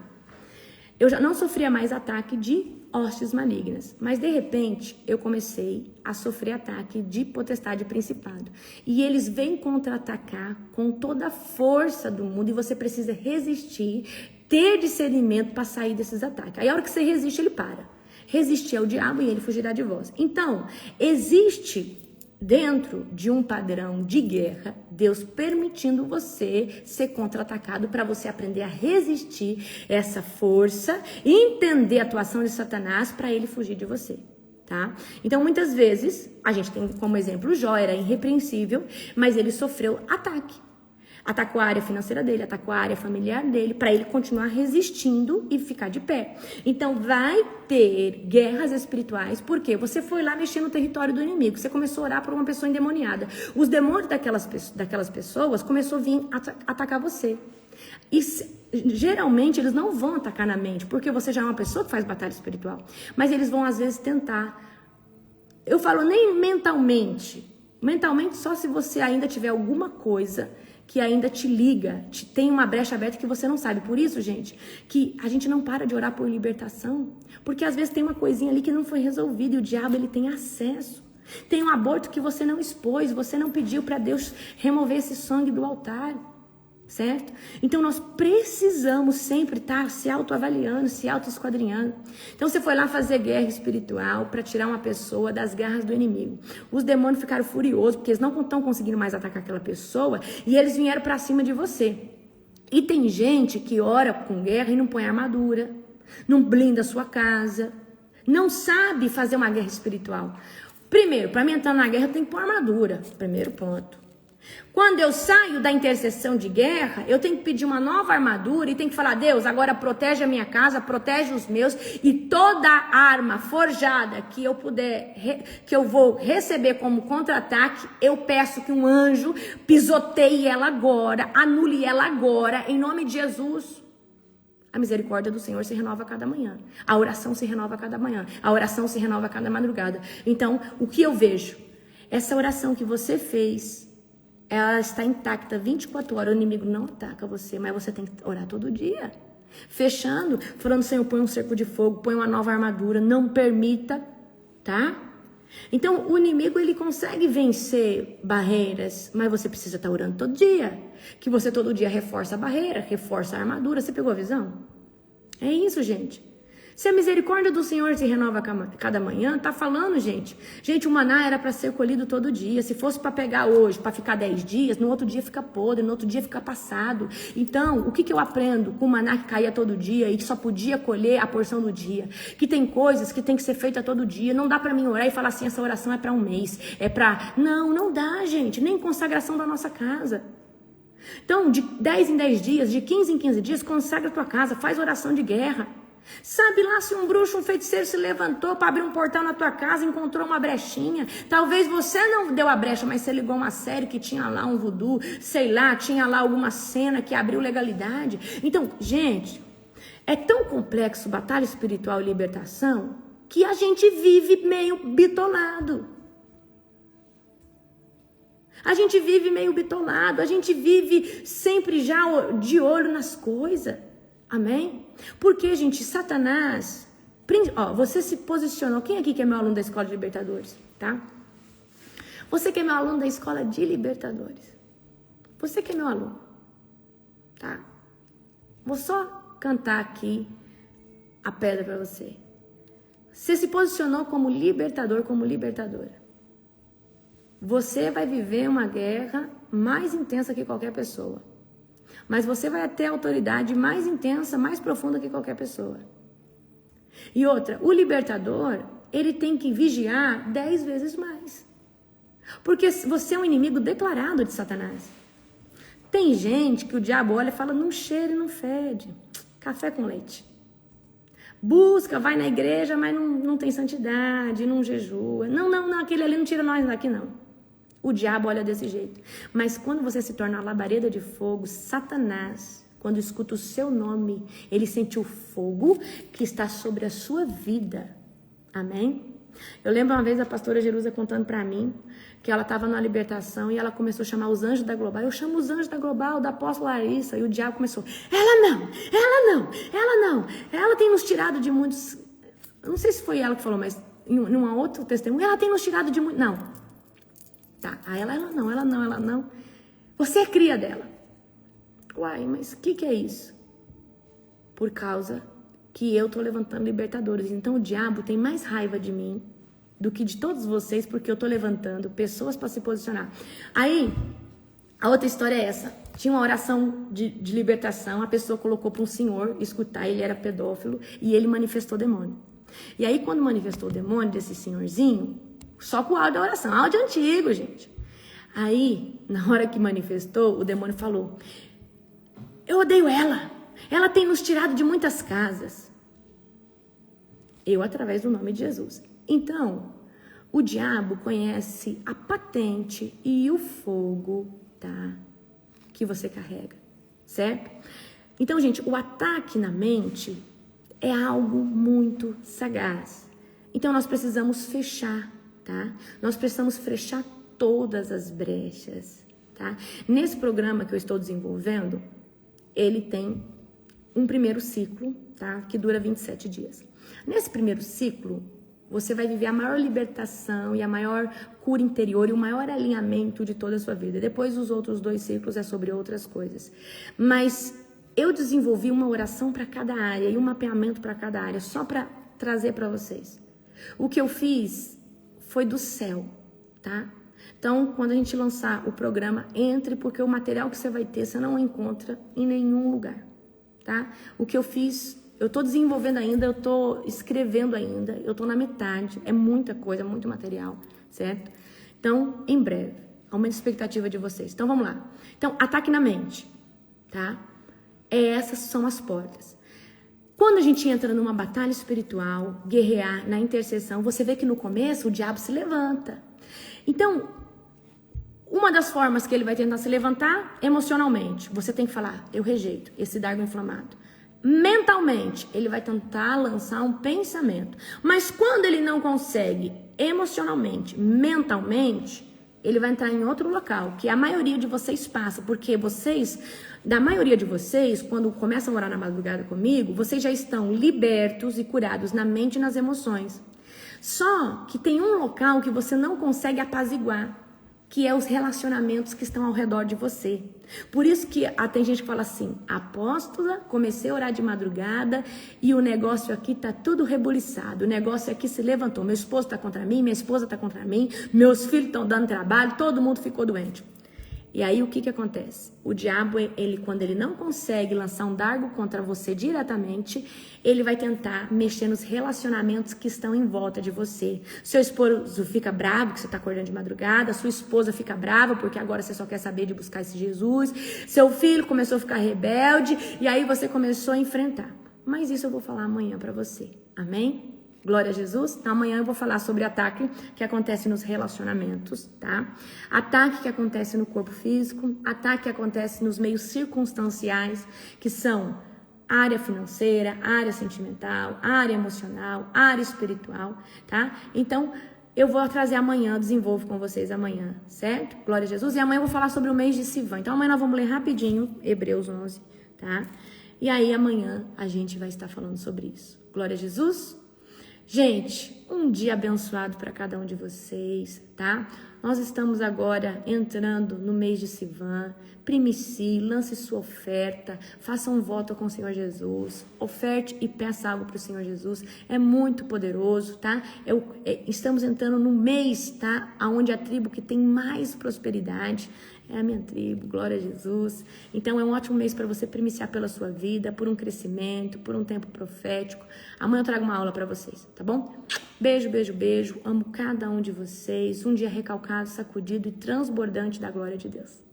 eu já não sofria mais ataque de hostes malignas, mas de repente eu comecei a sofrer ataque de potestade e principado. E eles vêm contra-atacar com toda a força do mundo e você precisa resistir, ter discernimento para sair desses ataques. Aí a hora que você resiste, ele para. Resistir ao diabo e ele fugirá de vós. Então, existe dentro de um padrão de guerra, Deus permitindo você ser contra-atacado para você aprender a resistir essa força e entender a atuação de Satanás para ele fugir de você, tá? Então, muitas vezes, a gente tem como exemplo, Jó era irrepreensível, mas ele sofreu ataque. Atacou a área financeira dele, atacou a área familiar dele, para ele continuar resistindo e ficar de pé. Então, vai ter guerras espirituais, porque você foi lá mexer no território do inimigo, você começou a orar por uma pessoa endemoniada. Os demônios daquelas pessoas começou a vir atacar você. E geralmente eles não vão atacar na mente, porque você já é uma pessoa que faz batalha espiritual. Mas eles vão, às vezes, tentar. Eu falo nem mentalmente. Mentalmente, só se você ainda tiver alguma coisa que ainda te liga, tem uma brecha aberta que você não sabe. Por isso, gente, que a gente não para de orar por libertação, porque às vezes tem uma coisinha ali que não foi resolvida e o diabo, ele tem acesso. Tem um aborto que você não expôs, você não pediu para Deus remover esse sangue do altar, certo? Então nós precisamos sempre estar se autoavaliando, se autoesquadrinhando. Então você foi lá fazer guerra espiritual para tirar uma pessoa das garras do inimigo. Os demônios ficaram furiosos porque eles não estão conseguindo mais atacar aquela pessoa e eles vieram para cima de você. E tem gente que ora com guerra e não põe armadura, não blinda a sua casa, não sabe fazer uma guerra espiritual. Primeiro, para mim entrar na guerra eu tenho que pôr armadura, primeiro ponto. Quando eu saio da intercessão de guerra, eu tenho que pedir uma nova armadura e tenho que falar: Deus, agora protege a minha casa, protege os meus, e toda arma forjada que eu puder, que eu vou receber como contra-ataque, eu peço que um anjo pisoteie ela agora, anule ela agora, em nome de Jesus. A misericórdia do Senhor se renova a cada manhã. A oração se renova a cada manhã. A oração se renova a cada madrugada. Então, o que eu vejo? Essa oração que você fez, ela está intacta 24 horas. O inimigo não ataca você, mas você tem que orar todo dia. Fechando, falando: Senhor, põe um cerco de fogo, põe uma nova armadura, não permita, tá? Então, o inimigo, ele consegue vencer barreiras, mas você precisa estar orando todo dia. Que você todo dia reforça a barreira, reforça a armadura. Você pegou a visão? É isso, gente. Se a misericórdia do Senhor se renova cada manhã, tá falando, gente. Gente, o maná era para ser colhido todo dia. Se fosse para pegar hoje, para ficar 10 dias, no outro dia fica podre, no outro dia fica passado. Então, o que eu aprendo com o maná que caía todo dia e que só podia colher a porção do dia? Que tem coisas que tem que ser feita todo dia. Não dá para mim orar e falar assim: essa oração é para um mês, é para... Não dá, gente. Nem consagração da nossa casa. Então, de 10 em 10 dias, de 15 em 15 dias, consagra a tua casa, faz oração de guerra. Sabe lá se um bruxo, um feiticeiro se levantou para abrir um portal na tua casa, encontrou uma brechinha. Talvez você não deu a brecha, mas você ligou uma série que tinha lá um voodoo, sei lá, tinha lá alguma cena que abriu legalidade. Então, gente, é tão complexo batalha espiritual e libertação que a gente vive meio bitolado. A gente vive meio bitolado, a gente vive sempre já de olho nas coisas. Amém? Porque, gente, Satanás... você se posicionou... Quem aqui que é meu aluno da Escola de Libertadores? Tá? Você que é meu aluno da Escola de Libertadores. Você que é meu aluno. Tá? Vou só cantar aqui a pedra para você. Você se posicionou como libertador, como libertadora. Você vai viver uma guerra mais intensa que qualquer pessoa. Mas você vai ter autoridade mais intensa, mais profunda que qualquer pessoa. E outra, o libertador, ele tem que vigiar 10 vezes mais. Porque você é um inimigo declarado de Satanás. Tem gente que o diabo olha e fala: não cheira e não fede. Café com leite. Busca, vai na igreja, mas não tem santidade, não jejua. Não, aquele ali não tira nós daqui, não. O diabo olha desse jeito. Mas quando você se torna a labareda de fogo, Satanás, quando escuta o seu nome, ele sente o fogo que está sobre a sua vida. Amém? Eu lembro uma vez a pastora Jerusa contando para mim que ela estava na libertação e ela começou a chamar os anjos da Global. Eu chamo os anjos da Global, da apóstola Larissa. E o diabo começou: ela não. Ela tem nos tirado de muitos... Eu não sei se foi ela que falou, mas em um outro testemunho, ela tem nos tirado de muitos... Não. Tá, ela não. Você é cria dela. Uai, mas o que é isso? Por causa que eu tô levantando libertadores. Então o diabo tem mais raiva de mim do que de todos vocês, porque eu tô levantando pessoas para se posicionar. Aí, a outra história é essa. Tinha uma oração de libertação, a pessoa colocou para um senhor escutar, ele era pedófilo, e ele manifestou demônio. E aí, quando manifestou o demônio desse senhorzinho, só com o áudio da oração, áudio antigo, gente. Aí, na hora que manifestou, o demônio falou: eu odeio ela. Ela tem nos tirado de muitas casas. Eu, através do nome de Jesus. Então, o diabo conhece a patente e o fogo, tá? Que você carrega, certo? Então, gente, o ataque na mente é algo muito sagaz. Então, nós precisamos fechar, tá? Nós precisamos fechar todas as brechas, tá? Nesse programa que eu estou desenvolvendo, ele tem um primeiro ciclo, tá? Que dura 27 dias. Nesse primeiro ciclo, você vai viver a maior libertação e a maior cura interior e o maior alinhamento de toda a sua vida. Depois, os outros 2 ciclos é sobre outras coisas. Mas eu desenvolvi uma oração para cada área e um mapeamento para cada área, só para trazer para vocês. O que eu fiz foi do céu, tá? Então, quando a gente lançar o programa, entre, porque o material que você vai ter, você não encontra em nenhum lugar, tá? O que eu fiz, eu tô desenvolvendo ainda, eu tô escrevendo ainda, eu tô na metade, é muita coisa, muito material, certo? Então, em breve, aumenta a expectativa de vocês. Então, vamos lá. Então, ataque na mente, tá? Essas são as portas. Quando a gente entra numa batalha espiritual, guerrear na intercessão, você vê que no começo o diabo se levanta. Então, uma das formas que ele vai tentar se levantar, emocionalmente, você tem que falar, eu rejeito esse dardo inflamado. Mentalmente, ele vai tentar lançar um pensamento. Mas quando ele não consegue, emocionalmente, mentalmente, ele vai entrar em outro local, que a maioria de vocês passa, porque da maioria de vocês, quando começam a orar na madrugada comigo, vocês já estão libertos e curados na mente e nas emoções. Só que tem um local que você não consegue apaziguar, que é os relacionamentos que estão ao redor de você. Por isso que tem gente que fala assim, apóstola, comecei a orar de madrugada e o negócio aqui tá tudo rebuliçado, o negócio aqui se levantou, meu esposo tá contra mim, minha esposa tá contra mim, meus filhos estão dando trabalho, todo mundo ficou doente. E aí o que acontece? O diabo, quando ele não consegue lançar um dardo contra você diretamente, ele vai tentar mexer nos relacionamentos que estão em volta de você. Seu esposo fica bravo que você está acordando de madrugada, sua esposa fica brava porque agora você só quer saber de buscar esse Jesus, seu filho começou a ficar rebelde e aí você começou a enfrentar. Mas isso eu vou falar amanhã para você, amém? Glória a Jesus. Então, amanhã eu vou falar sobre ataque que acontece nos relacionamentos, tá? Ataque que acontece no corpo físico, ataque que acontece nos meios circunstanciais, que são área financeira, área sentimental, área emocional, área espiritual, tá? Então, eu vou trazer amanhã, desenvolvo com vocês amanhã, certo? Glória a Jesus. E amanhã eu vou falar sobre o mês de Sivan. Então, amanhã nós vamos ler rapidinho Hebreus 11, tá? E aí, amanhã a gente vai estar falando sobre isso. Glória a Jesus. Gente, um dia abençoado para cada um de vocês, tá? Nós estamos agora entrando no mês de Sivan. Primicie, lance sua oferta, faça um voto com o Senhor Jesus, oferte e peça algo para o Senhor Jesus. É muito poderoso, tá? Estamos entrando no mês, tá? Onde a tribo que tem mais prosperidade é a minha tribo, glória a Jesus. Então é um ótimo mês para você primiciar pela sua vida, por um crescimento, por um tempo profético. Amanhã eu trago uma aula para vocês, tá bom? Beijo, beijo, beijo. Amo cada um de vocês. Um dia recalcado, sacudido e transbordante da glória de Deus.